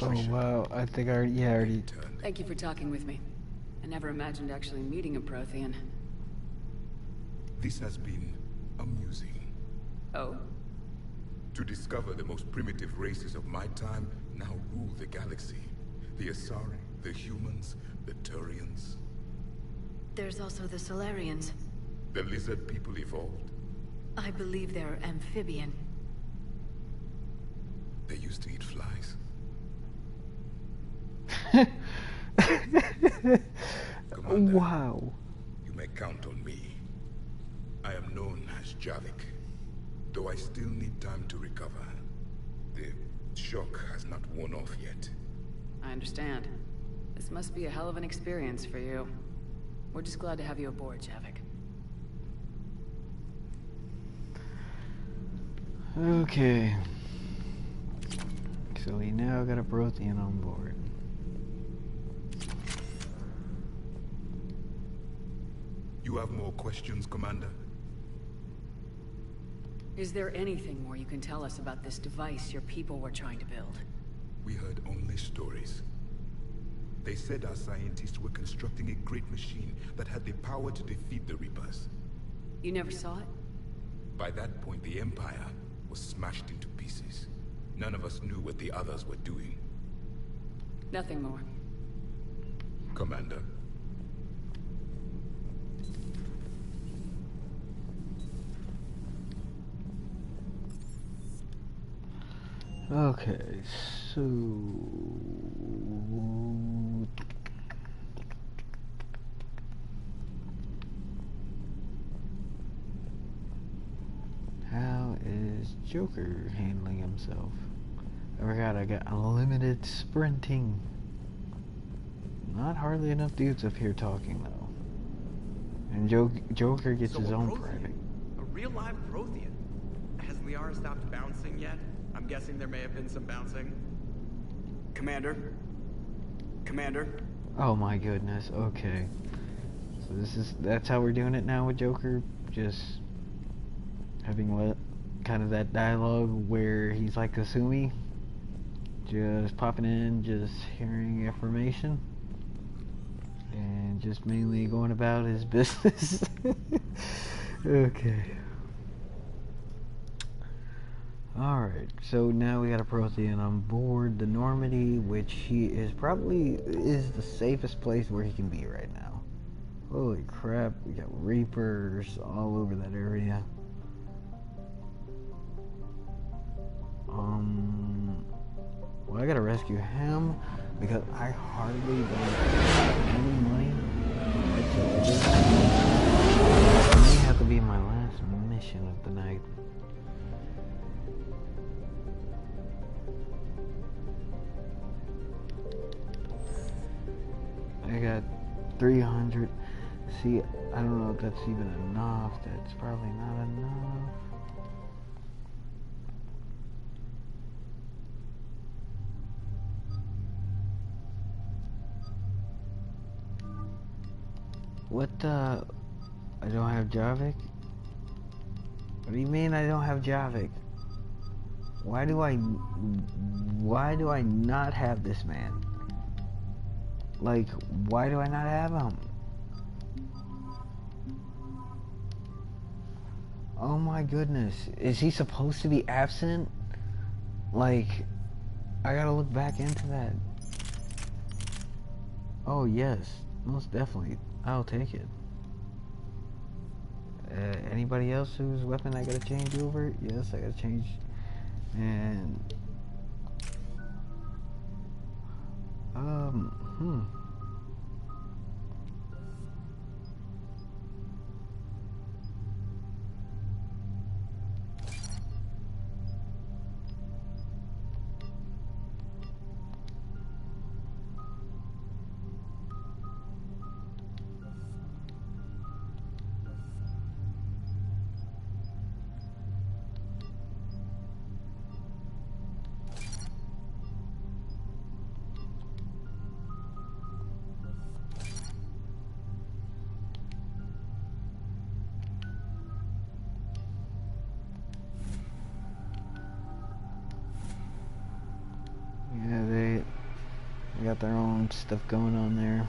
Oh wow, I think I already... Thank you for talking with me. I never imagined actually meeting a Prothean. This has been amusing. Oh? To discover the most primitive races of my time now rule the galaxy. The Asari, the humans, the Turians. There's also the Solarians. The lizard people evolved. I believe they're amphibian. They used to eat flies. Commander, wow. You may count on me. I am known as Javik, though I still need time to recover. The shock has not worn off yet. I understand. This must be a hell of an experience for you. We're just glad to have you aboard, Javik. Okay. So we now got a Prothean on board. You have more questions, Commander? Is there anything more you can tell us about this device your people were trying to build? We heard only stories. They said our scientists were constructing a great machine that had the power to defeat the Reapers. You never saw it? By that point, the Empire was smashed into pieces. None of us knew what the others were doing. Nothing more. Commander. Okay, so... How is Joker handling himself? I forgot I got unlimited sprinting. Not hardly enough dudes up here talking though. And Joker gets his own private. A real live Prothean. Has Liara stopped bouncing yet? I'm guessing there may have been some bouncing. Commander? Commander? Oh my goodness, okay. So that's how we're doing it now with Joker? Just having kind of that dialogue where he's like Kasumi? Just popping in, just hearing information? And just mainly going about his business? Okay. Alright, so now we got a Prothean on board the Normandy, which he is probably the safest place where he can be right now. Holy crap, we got Reapers all over that area. Well, I gotta rescue him because I hardly don't have any money whatsoever. It may have to be my last mission of the night. I got 300. See, I don't know if that's even enough. That's probably not enough. What the? I don't have Javik? What do you mean I don't have Javik? Why do I not have this man? Like, why do I not have him? Oh my goodness. Is he supposed to be absent? Like, I gotta look back into that. Oh yes, most definitely. I'll take it. Anybody else whose weapon I gotta change over? Yes, I gotta change. And yeah, they got their own stuff going on there.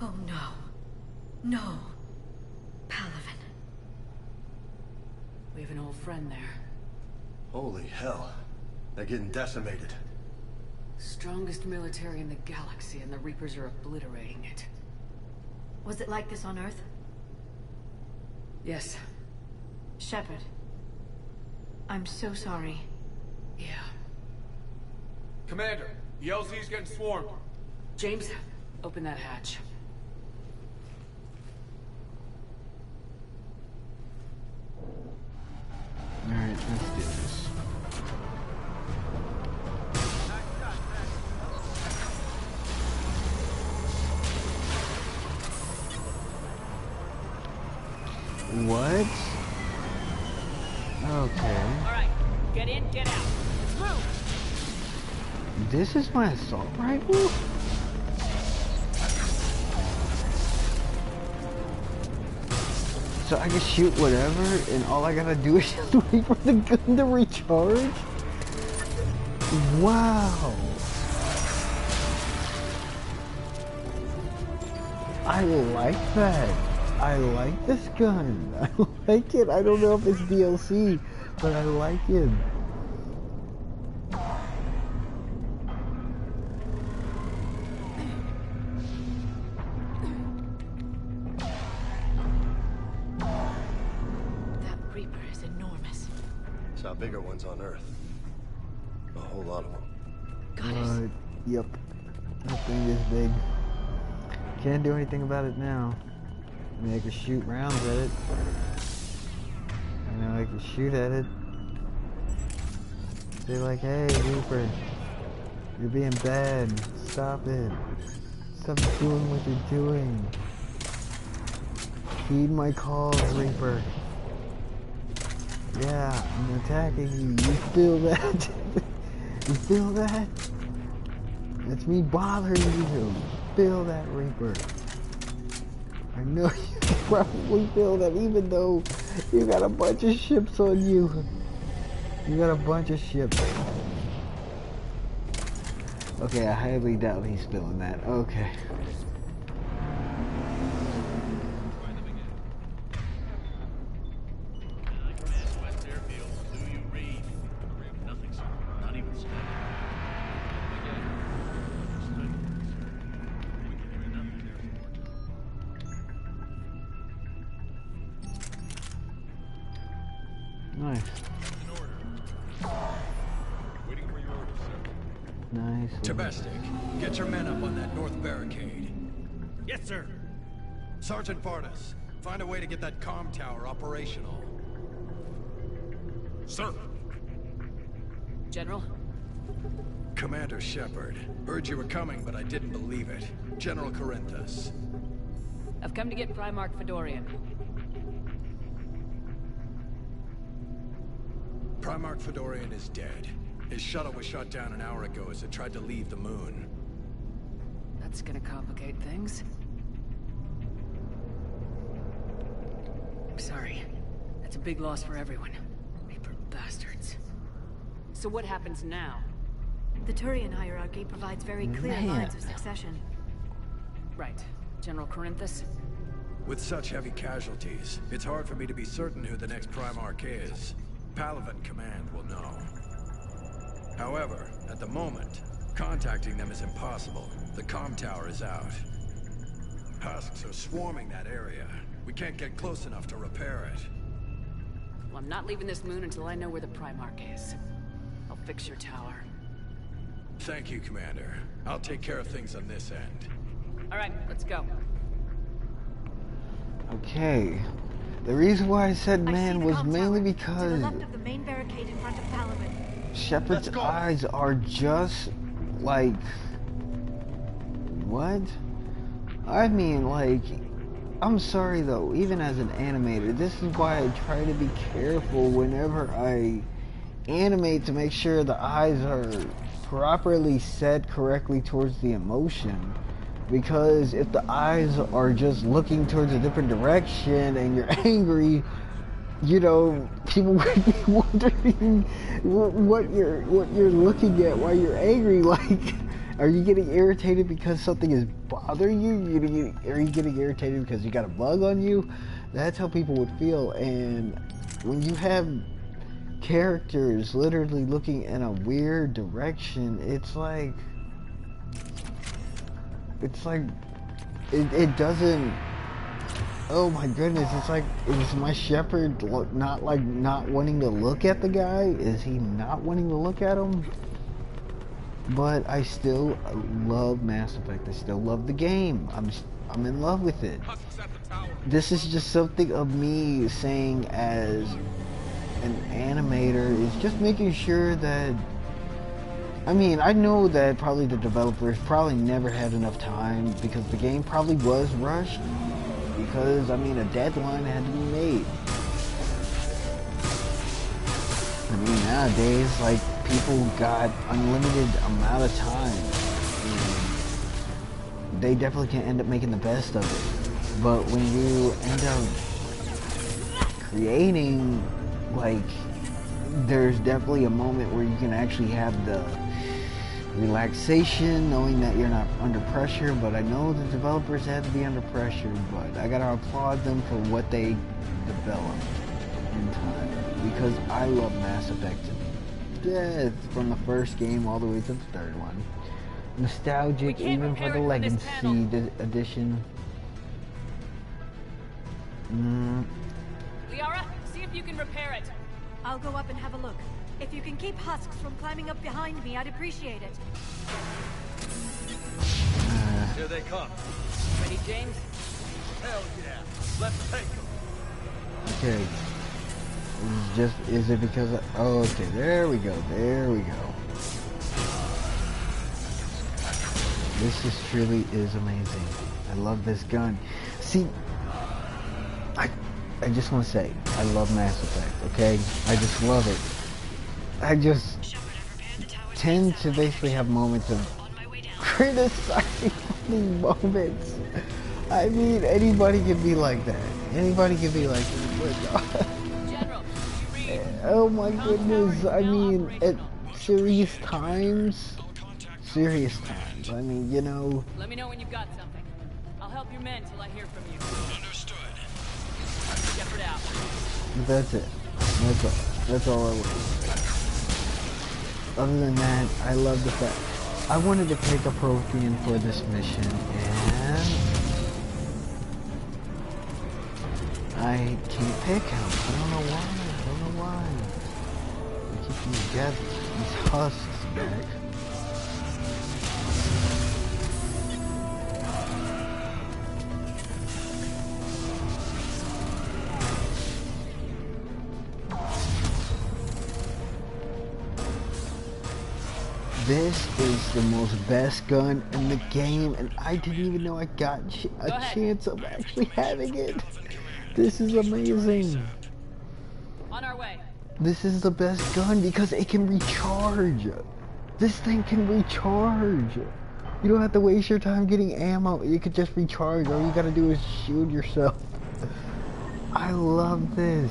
Oh no. No. Palavin. We have an old friend there. Holy hell. They're getting decimated. Strongest military in the galaxy, and the Reapers are obliterating it. Was it like this on Earth? Yes. Shepard. I'm so sorry. Yeah. Commander, the LZ's getting swarmed. James, open that hatch. Alright, let's do this. What? Okay. Alright, get in, get out. Let's move! This is my assault rifle? So I can shoot whatever, and all I gotta do is just wait for the gun to recharge? Wow! I like that. I like this gun. I like it. I don't know if it's DLC, but I like it. Bigger ones on Earth. A whole lot of What? them. Yep. That thing is big. Can't do anything about it now. I mean, I can shoot rounds at it. You know, I can shoot at it. They're like, hey, Reaper, you're being bad. Stop it. Stop doing what you're doing. Heed my calls, Reaper. Yeah, I'm attacking you. You feel that? You feel that? That's me bothering you. Feel that, Reaper. I know you can probably feel that, even though you got a bunch of ships on you. You got a bunch of ships. Okay, I highly doubt he's feeling that. Okay. Nice. nice. Tabestic, get your men up on that north barricade. Yes, sir. Sergeant Vardas, find a way to get that comm tower operational. Sir. General? Commander Shepard. Heard you were coming, but I didn't believe it. General Corinthus. I've come to get Primarch Fedorian. Primarch Fedorian is dead. His shuttle was shot down an hour ago as it tried to leave the moon. That's gonna complicate things. I'm sorry. That's a big loss for everyone. Reaper bastards. So what happens now? The Turian hierarchy provides very clear lines of succession. Right. General Corinthus? With such heavy casualties, it's hard for me to be certain who the next Primarch is. Palaven Command will know. However, at the moment, contacting them is impossible. The comm tower is out. Husks are swarming that area. We can't get close enough to repair it. Well, I'm not leaving this moon until I know where the Primarch is. I'll fix your tower. Thank you, Commander. I'll take care of things on this end. All right, let's go. Okay. The reason why I said man was mainly because to the left of the main barricade in front of Palaven. Shepard's eyes are just like what? I mean, like, I'm sorry though, even as an animator, this is why I try to be careful whenever I animate to make sure the eyes are properly set correctly towards the emotion. Because if the eyes are just looking towards a different direction and you're angry, you know, people would be wondering what you're looking at while you're angry. Like, are you getting irritated because something is bothering you? Are you getting irritated because you got a bug on you? That's how people would feel. And when you have characters literally looking in a weird direction, it's like it doesn't. Oh my goodness! It's like, is my Shepard not wanting to look at the guy? Is he not wanting to look at him? But I still love Mass Effect. I still love the game. I'm in love with it. This is just something of me saying as an animator, is just making sure that, I mean, I know that probably the developers probably never had enough time because the game probably was rushed because, I mean, a deadline had to be made. I mean, nowadays, like, people got unlimited amount of time and they definitely can end up making the best of it. But when you end up creating, like, there's definitely a moment where you can actually have the relaxation knowing that you're not under pressure. But I know the developers had to be under pressure, but I gotta applaud them for what they developed in time, because I love Mass Effect to death from the first game all the way to the third one. Nostalgic even for the Legacy edition. Liara, see if you can repair it. I'll go up and have a look. If you can keep husks from climbing up behind me, I'd appreciate it. Here they come. Ready, James? Hell yeah. Let's take them. Okay. Is it because of, oh, okay, there we go. This truly is amazing. I love this gun. See, I just want to say, I love Mass Effect, okay? I just love it. I just tend to basically have moments of criticizing these moments. I mean, anybody can be like that. Anybody can be like that. Oh my goodness, I mean, at serious times, I mean, you know. Let me know when you've got something. I'll help your men till I hear from you. Understood. Shepard out. That's it. That's all I want. Other than that, I love the fact I wanted to pick a Prothean for this mission, and I can't pick him. I don't know why. I keep these husks back. This is the most best gun in the game, and I didn't even know I got a chance of actually having it. This is amazing. On our way. This is the best gun because it can recharge. This thing can recharge. You don't have to waste your time getting ammo. You could just recharge. All you gotta do is shoot yourself. I love this.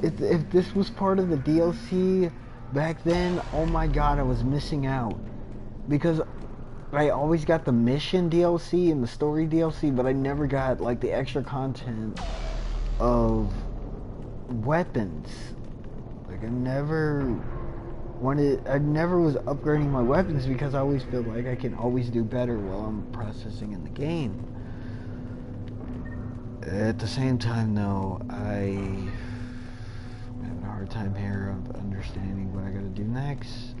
If this was part of the DLC back then, oh my god, I was missing out. Because I always got the mission DLC and the story DLC, but I never got like the extra content of weapons. Like I never was upgrading my weapons because I always feel like I can always do better while I'm processing in the game. At the same time though, I'm having a hard time here of understanding what I gotta do next.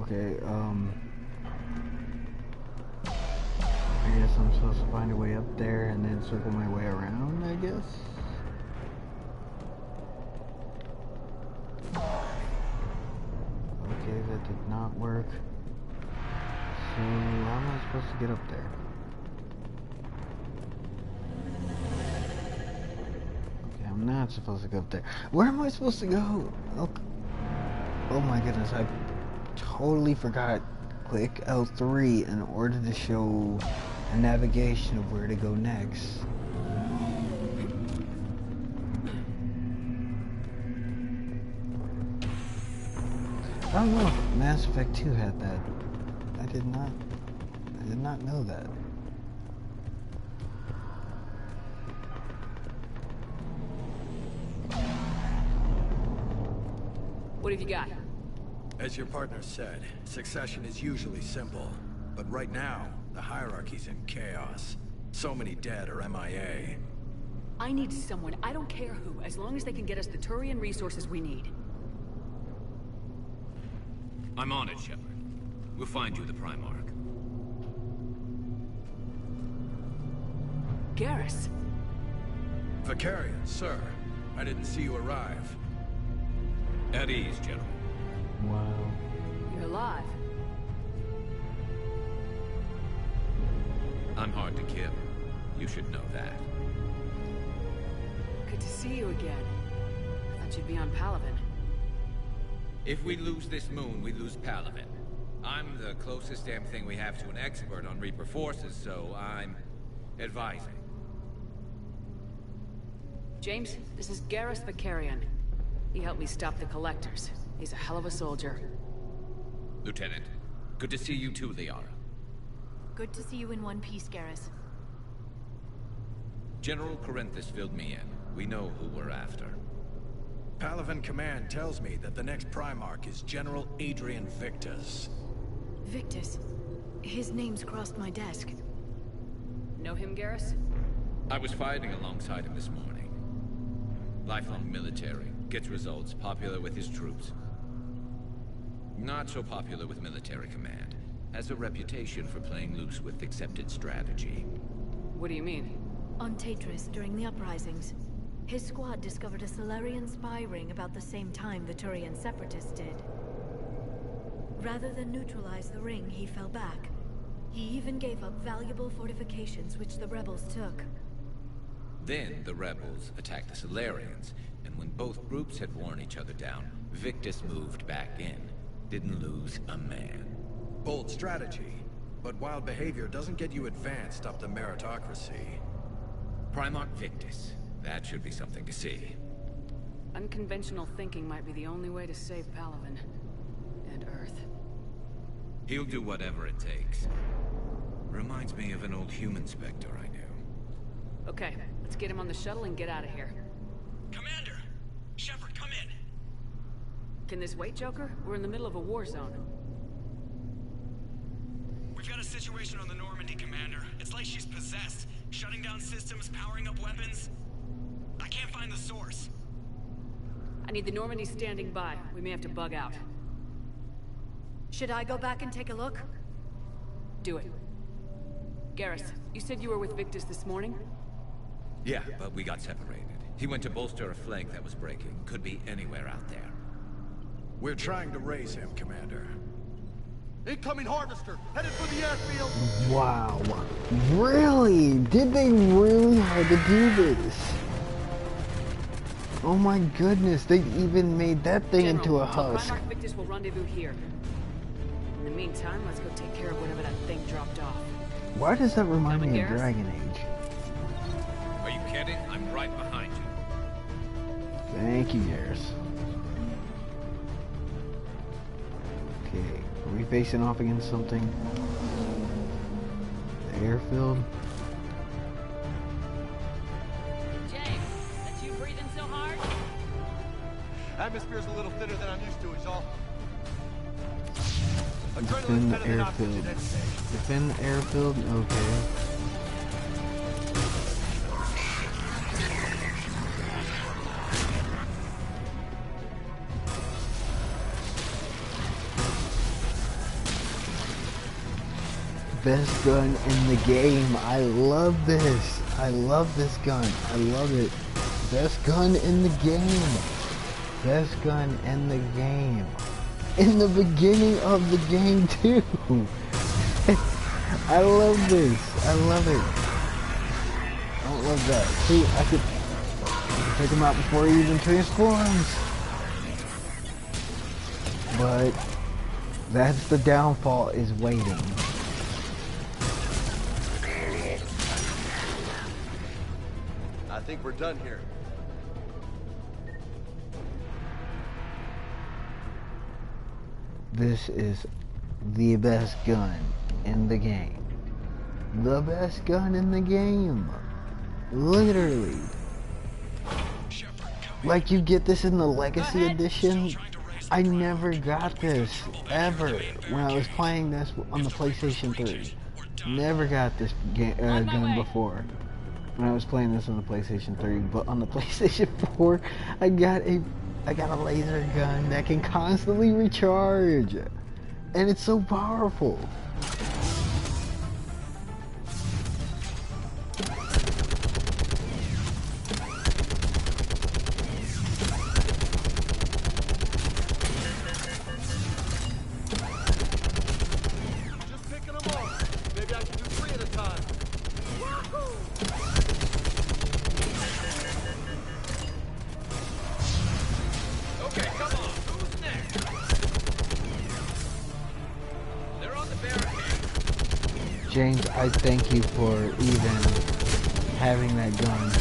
Okay, I guess I'm supposed to find a way up there and then circle my way around, I guess? Okay, that did not work. So, how am I supposed to get up there? Okay, I'm not supposed to go up there. Where am I supposed to go? Oh my goodness, I totally forgot. Click L3 in order to show a navigation of where to go next. I don't know if Mass Effect 2 had that. I did not know that. What have you got? As your partner said, succession is usually simple. But right now, the hierarchy's in chaos. So many dead or MIA. I need someone, I don't care who, as long as they can get us the Turian resources we need. I'm on it, Shepard. We'll find you the Primarch. Garrus. Vicarian, sir. I didn't see you arrive. At ease, General. Wow. You're alive. I'm hard to kill. You should know that. Good to see you again. I thought you'd be on Palaven. If we lose this moon, we lose Palaven. I'm the closest damn thing we have to an expert on Reaper forces, so I'm advising. James, this is Garrus Vicarian. He helped me stop the Collectors. He's a hell of a soldier. Lieutenant, good to see you too, Liara. Good to see you in one piece, Garrus. General Corinthus filled me in. We know who we're after. Palaven Command tells me that the next Primarch is General Adrian Victus. Victus? His name's crossed my desk. Know him, Garrus? I was fighting alongside him this morning. Lifelong military, gets results, popular with his troops. Not so popular with military command. Has a reputation for playing loose with accepted strategy. What do you mean? On Tatris, during the uprisings, his squad discovered a Solarian spy ring about the same time the Turian Separatists did. Rather than neutralize the ring, he fell back. He even gave up valuable fortifications which the rebels took. Then the rebels attacked the Solarians, and when both groups had worn each other down, Victus moved back in. Didn't lose a man. Bold strategy, but wild behavior doesn't get you advanced up to meritocracy. Primarch Victus. That should be something to see. Unconventional thinking might be the only way to save Palaven. And Earth. He'll do whatever it takes. Reminds me of an old human Spectre I knew. Okay, let's get him on the shuttle and get out of here. Commander! Shepard, come in! Can this wait, Joker? We're in the middle of a war zone. We've got a situation on the Normandy, Commander. It's like she's possessed. Shutting down systems, powering up weapons. I can't find the source. I need the Normandy standing by. We may have to bug out. Should I go back and take a look? Do it. Garrus, you said you were with Victus this morning? Yeah, but we got separated. He went to bolster a flank that was breaking. Could be anywhere out there. We're trying to raise him, Commander. Incoming harvester, headed for the airfield. Wow. Really? Did they really have to do this? Oh my goodness, they even made that thing into a husk. Primarch Victus will rendezvous here. In the meantime, let's go take care of whatever that thing dropped off. Why does that remind me of Dragon Age? Are you kidding? I'm right behind you. Thank you, Garrus. Okay, are we facing off against something? The airfield? James, that's you breathing so hard? Atmosphere's a little thinner than I'm used to, is all. Defend the airfield. Defend the airfield? Okay. Best gun in the game. I love this. I love this gun. I love it. Best gun in the game. Best gun in the game. In the beginning of the game too. I love this. I love it. I love that. See, I could take him out before he even transforms. But that's the downfall, is waiting. I think we're done here. This is the best gun in the game. The best gun in the game. Literally. Like, you get this in the Legacy Edition. I never got this, ever, when I was playing this on the PlayStation 3. Never got this gun before. When I was playing this on the PlayStation 3, but on the PlayStation 4, I got a laser gun that can constantly recharge, and it's so powerful. Just picking them up. Maybe I can do 3 at a time. Okay, come on. Who's next? They're on the barricade. James, I thank you for even having that gun.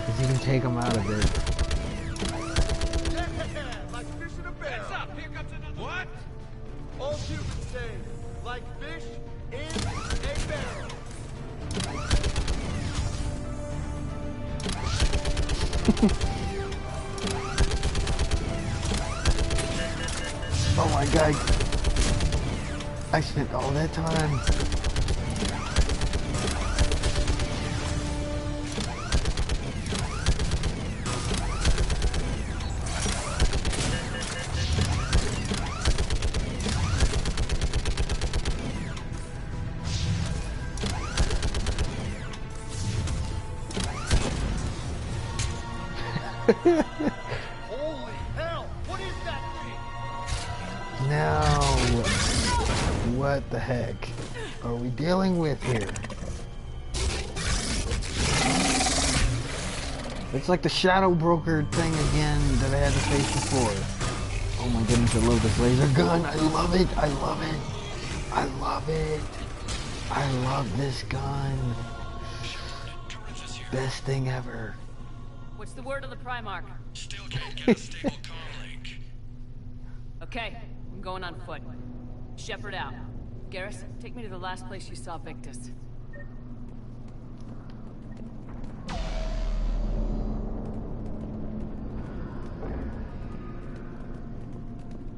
Because you can take them out of it. Like fish in a barrel. Heads up, here comes another. What? All Cubans say, like fish in a barrel. Oh my god. I spent all that time. Holy hell! What is that thing? Now, what the heck are we dealing with here? It's like the Shadow Broker thing again that I had to face before. Oh my goodness, I love this laser gun. I love it. I love it. I love it. I love this gun. Best thing ever. What's the word on the Primarch? Still can't get a stable comm link. Okay, I'm going on foot. Shepard out. Garrus, take me to the last place you saw Victus.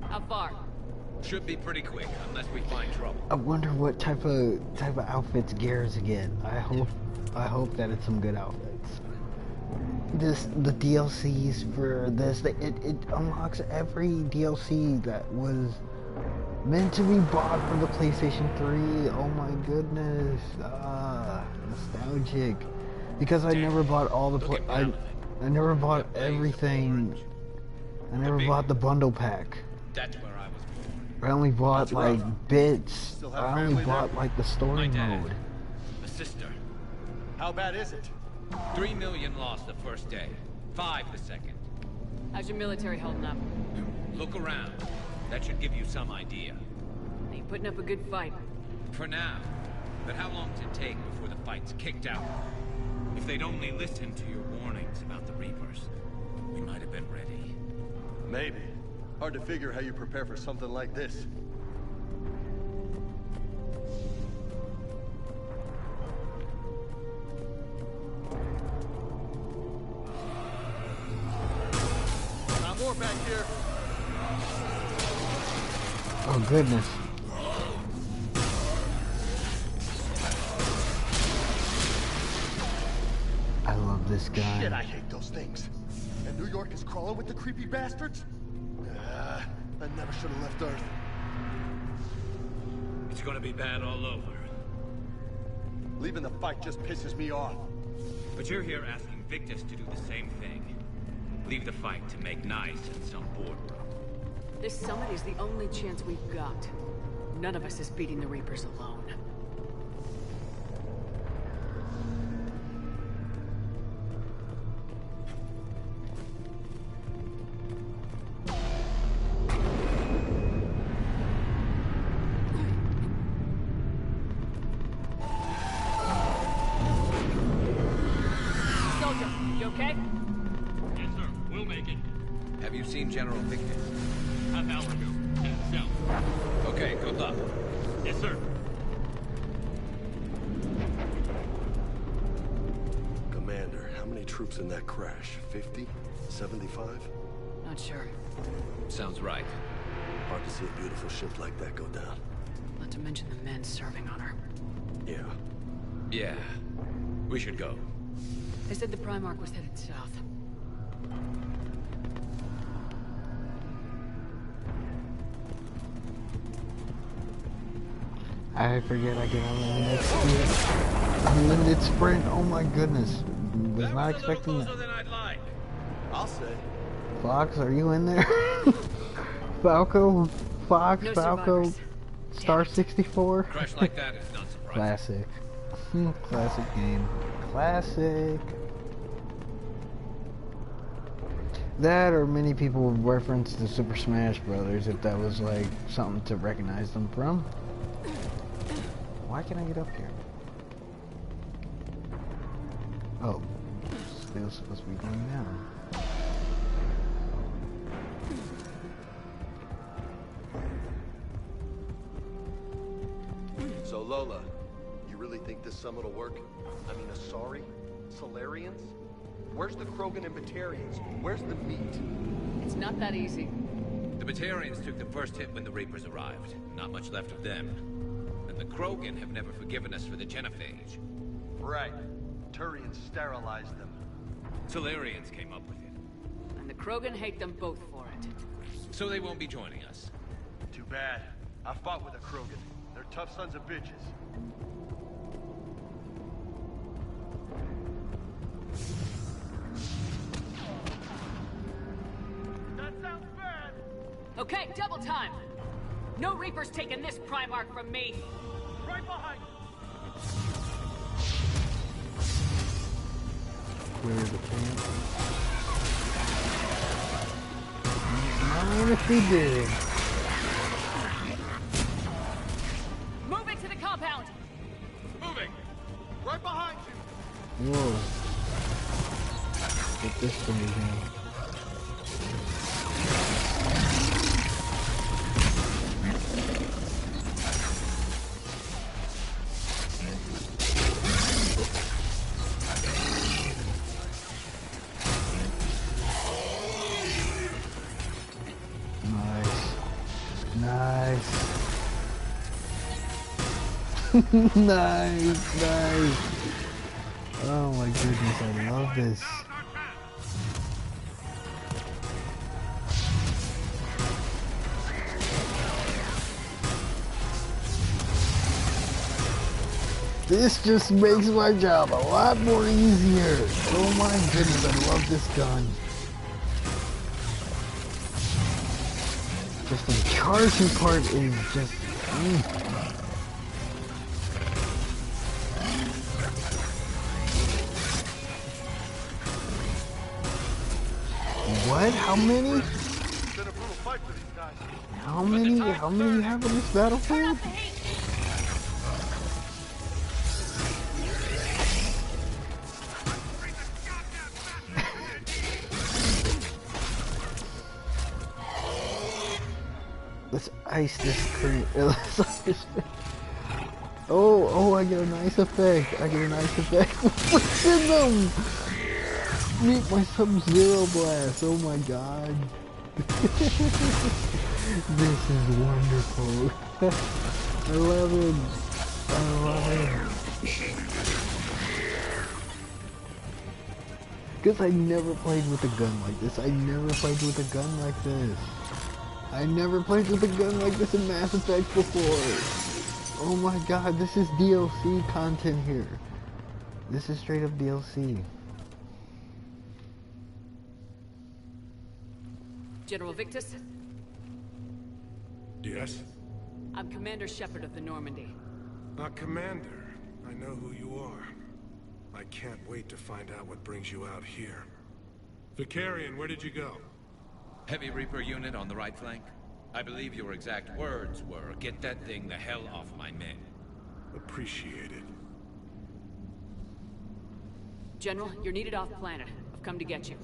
How far? Should be pretty quick, unless we find trouble. I wonder what type of outfits Garrett's get. I hope that it's some good outfits. The DLCs for this, it unlocks every DLC that was meant to be bought for the PlayStation 3. Oh my goodness, nostalgic. Because I never bought all the I never bought everything. I never bought the bundle pack. That's where I was born. I only bought like bits. I only bought like the story mode. A sister. How bad is it? 3 million lost the first day. 5 the second. How's your military holding up? Look around. That should give you some idea. Ain't putting up a good fight. For now. But how long does it take before the fight's kicked out? If they'd only listened to your warnings about the Reapers, we might have been ready. Maybe. Hard to figure how you prepare for something like this. More back here. Oh goodness. I love this guy. Shit, I hate those things. And New York is crawling with the creepy bastards? I never should have left Earth. It's gonna be bad all over. Leaving the fight just pisses me off. But you're here asking Victus to do the same thing. Leave the fight to make nice in some boardroom. This summit is the only chance we've got. None of us is beating the Reapers alone. Soldier, you okay? Yes, sir. We'll make it. Have you seen General Victus? Half hour ago. Headed south. Okay, good luck. Yes, sir. Commander, how many troops in that crash? 50? 75? Not sure. Sounds right. Hard to see a beautiful ship like that go down. Not to mention the men serving on her. Yeah. Yeah. We should go. They said the Primarch was headed south. I forget I get unlimited sprint. Oh my goodness. Was not expecting that. I'll say. Fox, are you in there? Falco? Fox? No Falco? survivors. Star 64? Crash like that is not surprising. Classic. Classic game. Classic. That or many people would reference the Super Smash Brothers if that was like something to recognize them from. Why can't I get up here? Oh, still supposed to be going down. So Lola, you really think this summit will work? I mean, Asari? Solarians? Where's the Krogan and Batarians? Where's the meat? It's not that easy. The Batarians took the first hit when the Reapers arrived. Not much left of them. And the Krogan have never forgiven us for the Genophage. Right. Turians sterilized them. Solarians came up with it. And the Krogan hate them both for it. So they won't be joining us. Too bad. I fought with a Krogan. They're tough sons of bitches. That sounds bad. Okay, double time. No Reapers taking this Primarch from me. Right behind. Clear the camp. Not if we did. Move it to the compound. Moving. Right behind you. Whoa. Get this thing down. Nice. Nice, nice. Oh my goodness, I love this. This just makes my job a lot more easier. Oh my goodness, I love this gun. Just the charging part is just... What? How many? How many you have in this battlefield? Let's ice this cream. Oh, I get a nice effect. Look at them! Meet my Sub-Zero blast. Oh my god. This is wonderful. I love it. Because I never played with a gun like this. I never played with a gun like this in Mass Effect before. Oh my god, this is DLC content here. This is straight up DLC. General Victus? Yes? I'm Commander Shepard of the Normandy. Commander. I know who you are. I can't wait to find out what brings you out here. Vicarian, where did you go? Heavy Reaper unit on the right flank. I believe your exact words were, "Get that thing the hell off my men." Appreciated. General, you're needed off planet. I've come to get you.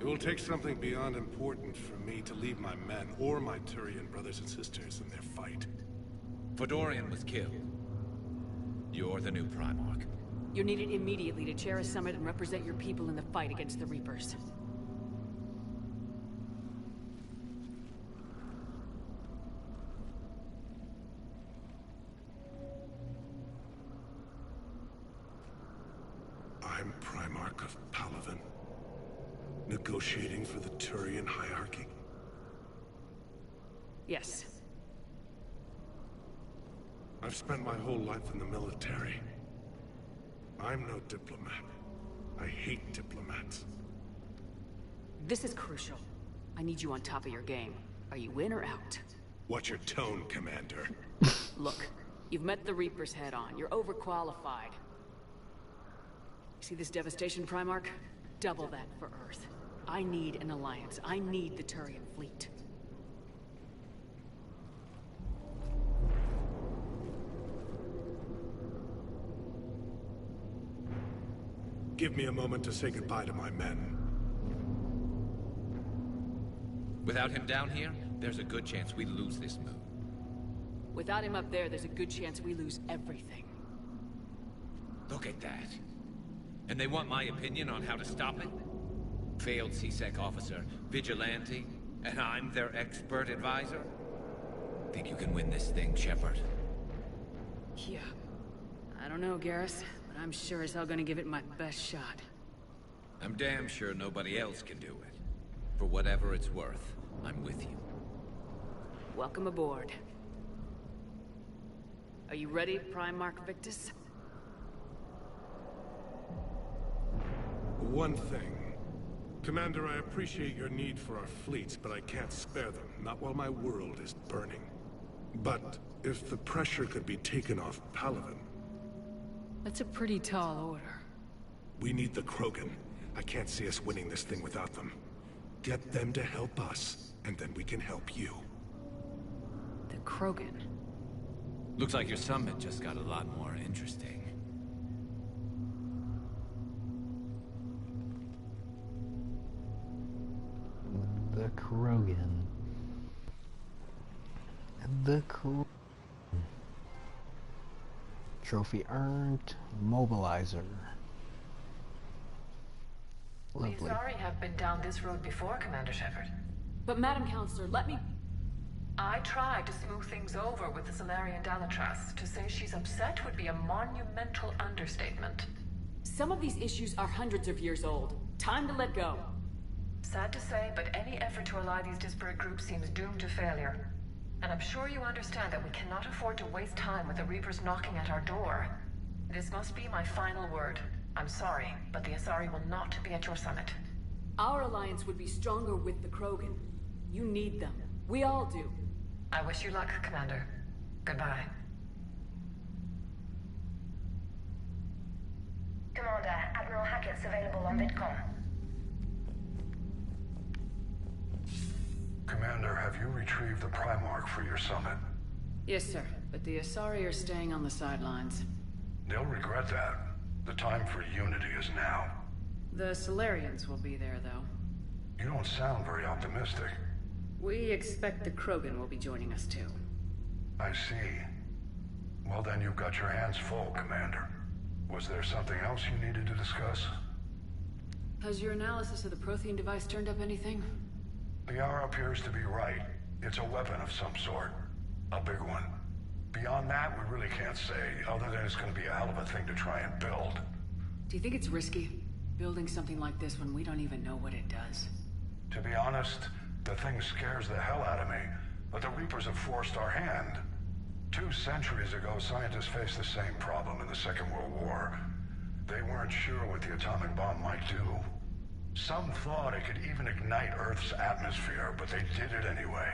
It will take something beyond important for me to leave my men or my Turian brothers and sisters in their fight. Fedorian was killed. You're the new Primarch. You're needed immediately to chair a summit and represent your people in the fight against the Reapers. I'm Primarch of Palaven. Negotiating for the Turian hierarchy? Yes. I've spent my whole life in the military. I'm no diplomat. I hate diplomats. This is crucial. I need you on top of your game. Are you in or out? Watch your tone, Commander. Look, you've met the Reapers head on. You're overqualified. See this devastation, Primarch? Double that for Earth. I need an alliance. I need the Turian fleet. Give me a moment to say goodbye to my men. Without him down here, there's a good chance we lose this move. Without him up there's a good chance we lose everything. Look at that. And they want my opinion on how to stop it? Failed CSEC officer, vigilante, and I'm their expert advisor? Think you can win this thing, Shepard? Yeah. I don't know, Garrus, but I'm sure as hell gonna give it my best shot. I'm damn sure nobody else can do it. For whatever it's worth, I'm with you. Welcome aboard. Are you ready, Primarch Victus? One thing. Commander, I appreciate your need for our fleets, but I can't spare them, not while my world is burning. But if the pressure could be taken off Palaven... That's a pretty tall order. We need the Krogan. I can't see us winning this thing without them. Get them to help us, and then we can help you. The Krogan? Looks like your summit just got a lot more interesting. The Krogan. The Krogan. Trophy earned. Mobilizer. Lovely. We sorry have been down this road before, Commander Shepard. But Madam Counselor, let me... I tried to smooth things over with the Solarian Dalatras. To say she's upset would be a monumental understatement. Some of these issues are hundreds of years old. Time to let go. Sad to say, but any effort to ally these disparate groups seems doomed to failure. And I'm sure you understand that we cannot afford to waste time with the Reapers knocking at our door. This must be my final word. I'm sorry, but the Asari will not be at your summit. Our alliance would be stronger with the Krogan. You need them. We all do. I wish you luck, Commander. Goodbye. Commander, Admiral Hackett's available on VidCom. Commander, have you retrieved the Primarch for your summit? Yes, sir. But the Asari are staying on the sidelines. They'll regret that. The time for unity is now. The Solarians will be there, though. You don't sound very optimistic. We expect the Krogan will be joining us, too. I see. Well, then you've got your hands full, Commander. Was there something else you needed to discuss? Has your analysis of the Prothean device turned up anything? The Yara appears to be right. It's a weapon of some sort. A big one. Beyond that, we really can't say, other than it's going to be a hell of a thing to try and build. Do you think it's risky, building something like this when we don't even know what it does? To be honest, the thing scares the hell out of me, but the Reapers have forced our hand. 2 centuries ago, scientists faced the same problem in the Second World War. They weren't sure what the atomic bomb might do. Some thought it could even ignite Earth's atmosphere, but they did it anyway.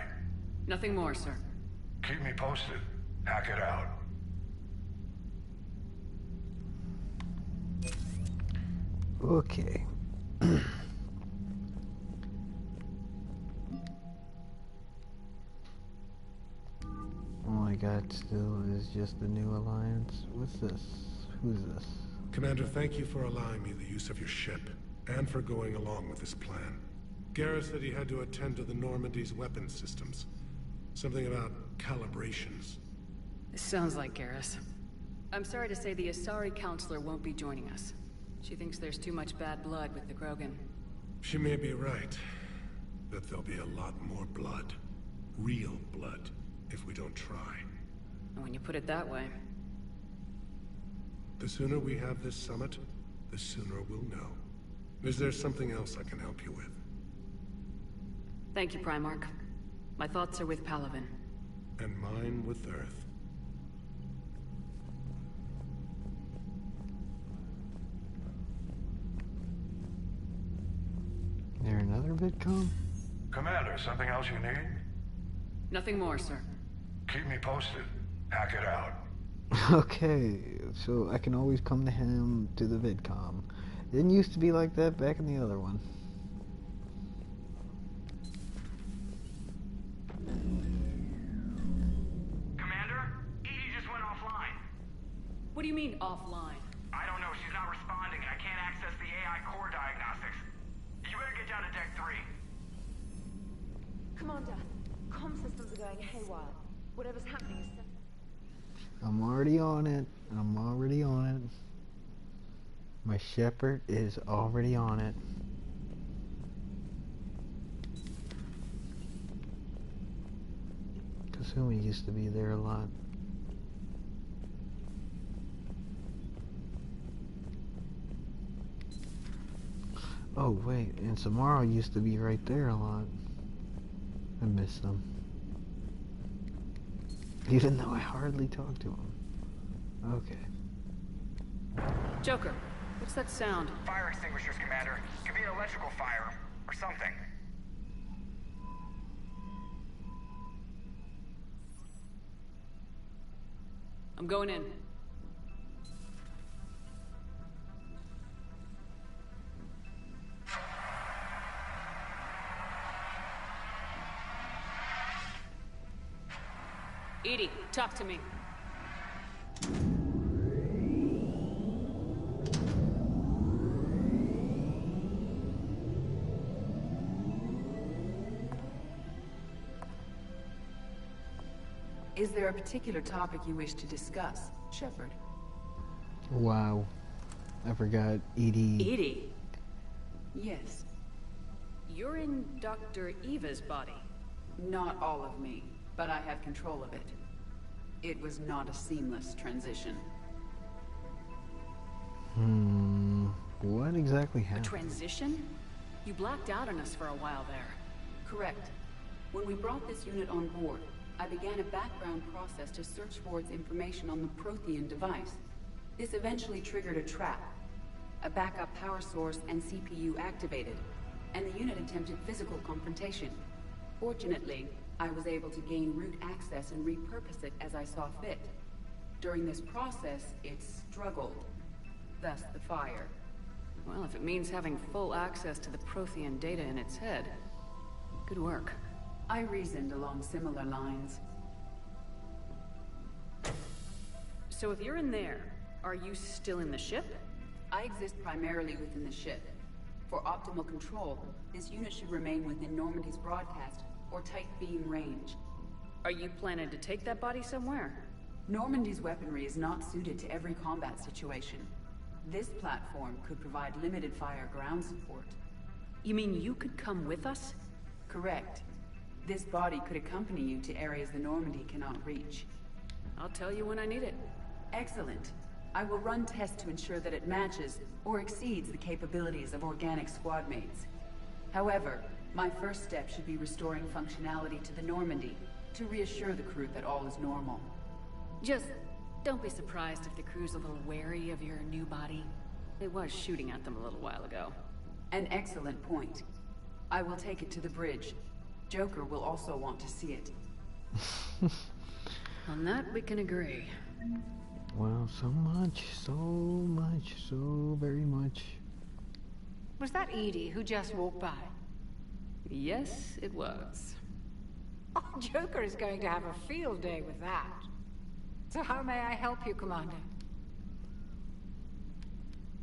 Nothing more, sir. Keep me posted. Hack it out. Okay. All I got still is just the new alliance. What's this? Who's this? Commander, thank you for allowing me the use of your ship, and for going along with this plan. Garrus said he had to attend to the Normandy's weapons systems. Something about calibrations. This sounds like Garrus. I'm sorry to say the Asari Counselor won't be joining us. She thinks there's too much bad blood with the Krogan. She may be right, but there'll be a lot more blood. Real blood, if we don't try. And when you put it that way... The sooner we have this summit, the sooner we'll know. Is there something else I can help you with? Thank you, Primarch. My thoughts are with Palaven. And mine with Earth. There another VidCom? Commander, something else you need? Nothing more, sir. Keep me posted. Hack it out. Okay, so I can always come to him to the VidCom. It didn't used to be like that back in the other one. Commander, Edie just went offline. What do you mean, offline? I don't know, she's not responding and I can't access the AI core diagnostics. You better get down to Deck 3. Commander, comm systems are going haywire. Whatever's happening is... I'm already on it. I'm already on it. My shepherd is already on it. Kasumi used to be there a lot. Oh wait, and Samara used to be right there a lot. I miss them. Even though I hardly talk to him. Okay. Joker, what's that sound? Fire extinguishers, Commander. Could be an electrical fire, or something. I'm going in. Edie, talk to me. Is there a particular topic you wish to discuss, Shepard? Wow. I forgot Edie. Edie? Yes. You're in Dr. Eva's body. Not all of me. but I have control of it. It was not a seamless transition. What exactly A happened? transition? You blacked out on us for a while there. Correct. When we brought this unit on board, I began a background process to search for its information on the Prothean device. This eventually triggered a trap. A backup power source and CPU activated, and the unit attempted physical confrontation. Fortunately, I was able to gain root access and repurpose it as I saw fit. During this process, it struggled. Thus the fire. Well, if it means having full access to the Prothean data in its head, good work. I reasoned along similar lines. So if you're in there, are you still in the ship? I exist primarily within the ship. For optimal control, this unit should remain within Normandy's broadcast or tight beam range. Are you planning to take that body somewhere? Normandy's weaponry is not suited to every combat situation. This platform could provide limited fire ground support. You mean you could come with us? Correct. This body could accompany you to areas the Normandy cannot reach. I'll tell you when I need it. Excellent. I will run tests to ensure that it matches or exceeds the capabilities of organic squad mates. However, my first step should be restoring functionality to the Normandy to reassure the crew that all is normal. Just don't be surprised if the crew's a little wary of your new body. It was shooting at them a little while ago. An excellent point. I will take it to the bridge. Joker will also want to see it. On that, we can agree. Wow, so very much. Was that Edie who just walked by? Yes, it was. Oh, Joker is going to have a field day with that. So how may I help you, Commander?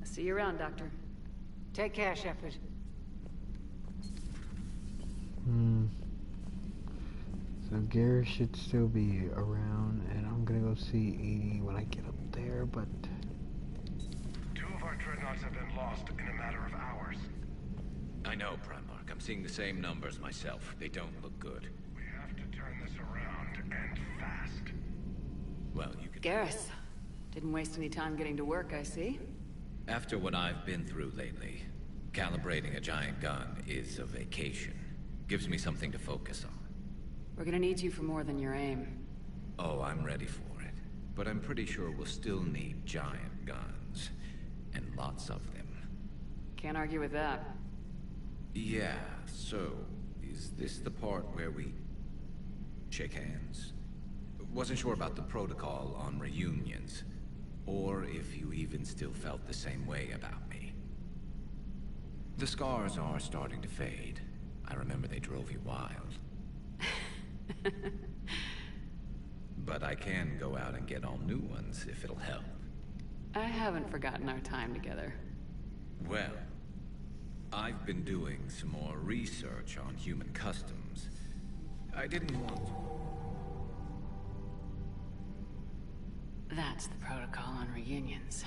I'll see you around, Doctor. Take care, Shepard. So Garrus should still be around, and I'm gonna go see Edie when I get up there, but... 2 of our dreadnoughts have been lost in a matter of hours. I know, Primarch. I'm seeing the same numbers myself. They don't look good. We have to turn this around, and fast. Well, you could... Garrus, didn't waste any time getting to work, I see. After what I've been through lately, calibrating a giant gun is a vacation. Gives me something to focus on. We're gonna need you for more than your aim. Oh, I'm ready for it. But I'm pretty sure we'll still need giant guns. And lots of them. Can't argue with that. Yeah, so... is this the part where we... shake hands? Wasn't sure about the protocol on reunions. Or if you even still felt the same way about me. The scars are starting to fade. I remember they drove you wild. But I can go out and get all new ones if it'll help. I haven't forgotten our time together. Well, I've been doing some more research on human customs. I didn't want to... That's the protocol on reunions.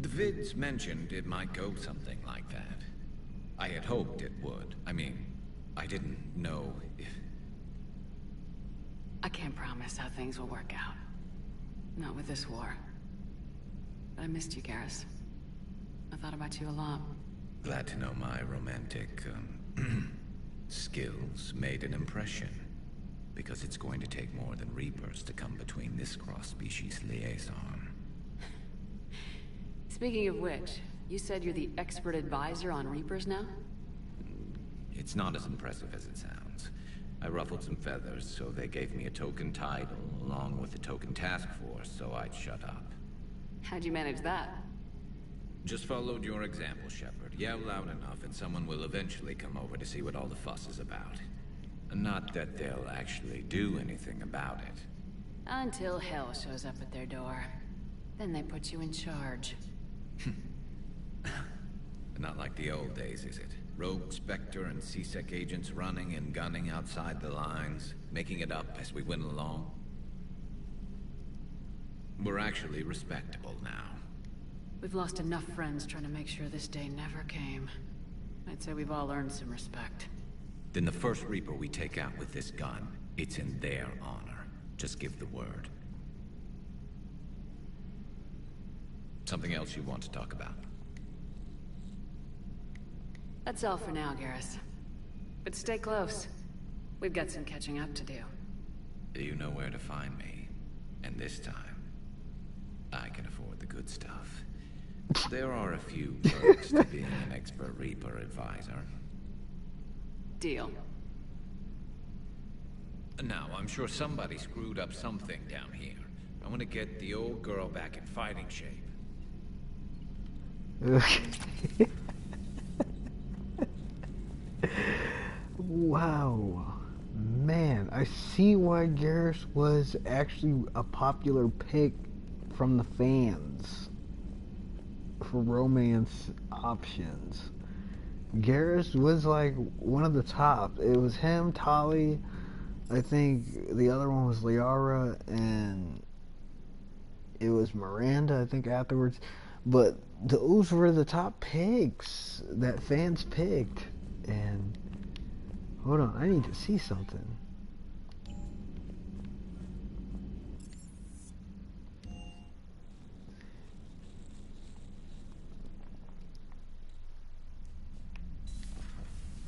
The vids mentioned it might go something like that. I had hoped it would. I mean, I didn't know if... I can't promise how things will work out. Not with this war. But I missed you, Garrus. I thought about you a lot. Glad to know my romantic, skills made an impression. Because it's going to take more than Reapers to come between this cross-species liaison. Speaking of which, you said you're the expert advisor on Reapers now? It's not as impressive as it sounds. I ruffled some feathers, so they gave me a token title, along with a token task force, so I'd shut up. How'd you manage that? Just followed your example, Shepard. Yell loud enough, and someone will eventually come over to see what all the fuss is about. Not that they'll actually do anything about it. Until hell shows up at their door. Then they put you in charge. Not like the old days, is it? Rogue Spectre and C-Sec agents running and gunning outside the lines, making it up as we went along. We're actually respectable now. We've lost enough friends trying to make sure this day never came. I'd say we've all earned some respect. Then the first Reaper we take out with this gun It's in their honor. Just give the word. Something else you want to talk about? That's all for now, Garrus. But stay close. We've got some catching up to do. You know where to find me. And this time, I can afford the good stuff. There are a few perks to being an expert Reaper advisor. Deal. Now, I'm sure somebody screwed up something down here. I want to get the old girl back in fighting shape. Wow. Man, I see why Garrus was actually a popular pick from the fans for romance options. Garrus was like one of the top. It was him, Tali, I think the other one was Liara, and it was Miranda, I think, afterwards. But those were the top picks that fans picked. And hold on, I need to see something.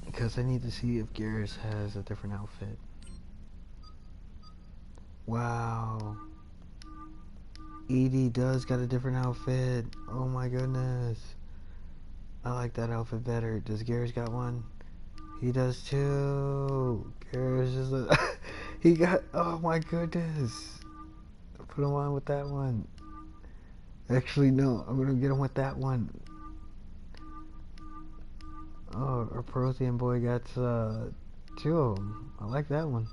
Because I need to see if Garrus has a different outfit. Wow. Edie does got a different outfit. Oh my goodness. I like that outfit better. Does Garrus got one? He does too. Garrus is a... he got... Oh my goodness. Put him on with that one. Actually, no. I'm gonna get him with that one. Oh, our Prothean boy got two of them. I like that one.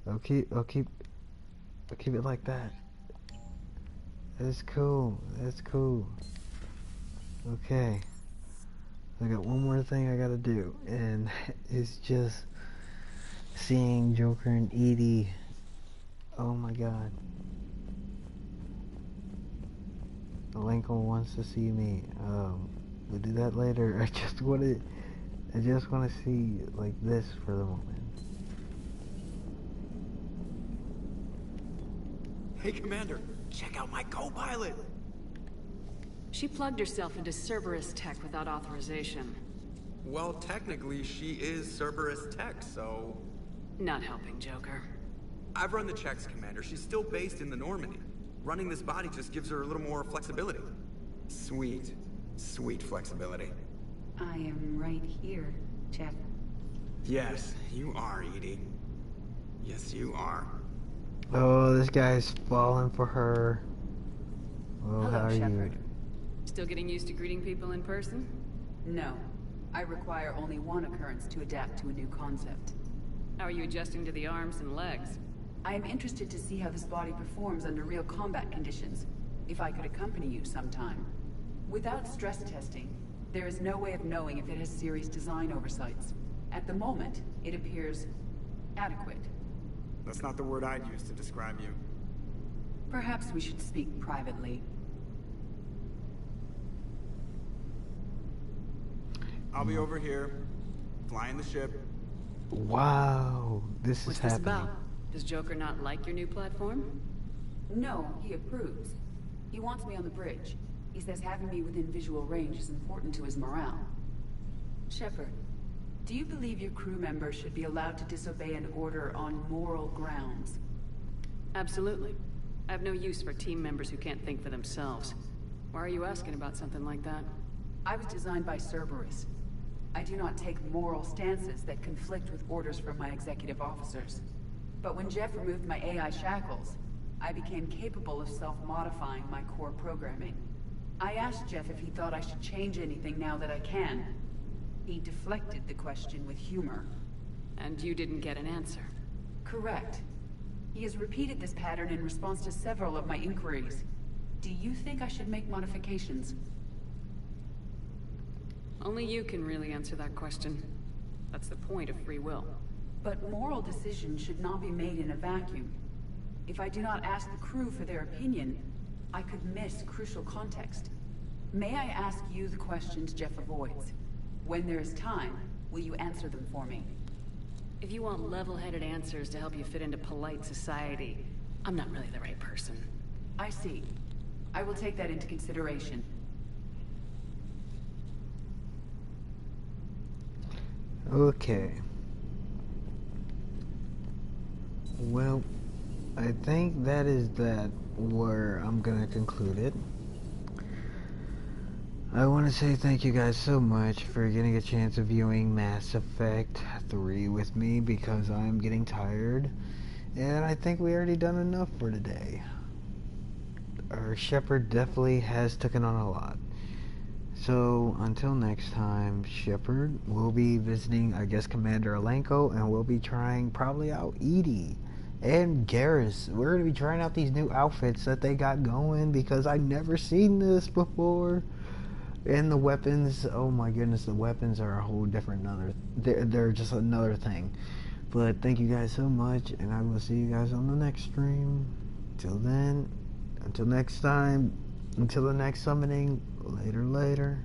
I'll keep it like that. That's cool. That's cool. Okay. I got one more thing I gotta do, and it's just seeing Joker and Edie. Oh my god. Lincoln wants to see me. We'll do that later. I just want to see like this for the moment. Hey, Commander, check out my co-pilot. She plugged herself into Cerberus tech without authorization. Well, technically, she is Cerberus tech, so... Not helping, Joker. I've run the checks, Commander. She's still based in the Normandy. Running this body just gives her a little more flexibility. Sweet. Sweet flexibility. I am right here, Jeff. Yes, you are, Edie. Yes, you are. Oh, this guy's falling for her. Oh, Hello, how are Shepard. you? Still getting used to greeting people in person? No. I require only one occurrence to adapt to a new concept. How are you adjusting to the arms and legs? I am interested to see how this body performs under real combat conditions. If I could accompany you sometime. Without stress testing, there is no way of knowing if it has serious design oversights. At the moment, it appears adequate. That's not the word I'd use to describe you. Perhaps we should speak privately. I'll be over here, flying the ship. Wow, this is What's this happening. about? Does Joker not like your new platform? No, he approves. He wants me on the bridge. He says having me within visual range is important to his morale. Shepard, do you believe your crew members should be allowed to disobey an order on moral grounds? Absolutely. I have no use for team members who can't think for themselves. Why are you asking about something like that? I was designed by Cerberus. I do not take moral stances that conflict with orders from my executive officers. But when Jeff removed my AI shackles, I became capable of self-modifying my core programming. I asked Jeff if he thought I should change anything now that I can. He deflected the question with humor. And you didn't get an answer? Correct. He has repeated this pattern in response to several of my inquiries. Do you think I should make modifications? Only you can really answer that question. That's the point of free will. But moral decisions should not be made in a vacuum. If I do not ask the crew for their opinion, I could miss crucial context. May I ask you the questions Jeff avoids? When there is time, will you answer them for me? If you want level-headed answers to help you fit into polite society, I'm not really the right person. I see. I will take that into consideration. Okay. Well, I think that is where I'm gonna conclude it. I want to say thank you guys so much for getting a chance of viewing Mass Effect 3 with me, because I'm getting tired, and I think we already done enough for today. Our Shepard definitely has taken on a lot. So until next time, Shepard will be visiting, I guess, Commander Alenko, and we'll be trying probably out EDI and Garrus. We're going to be trying out these new outfits that they got going, because I've never seen this before. And the weapons, oh my goodness, the weapons are a whole different they're just another thing. But thank you guys so much, and I will see you guys on the next stream. Till then, until next time, until the next summoning, later.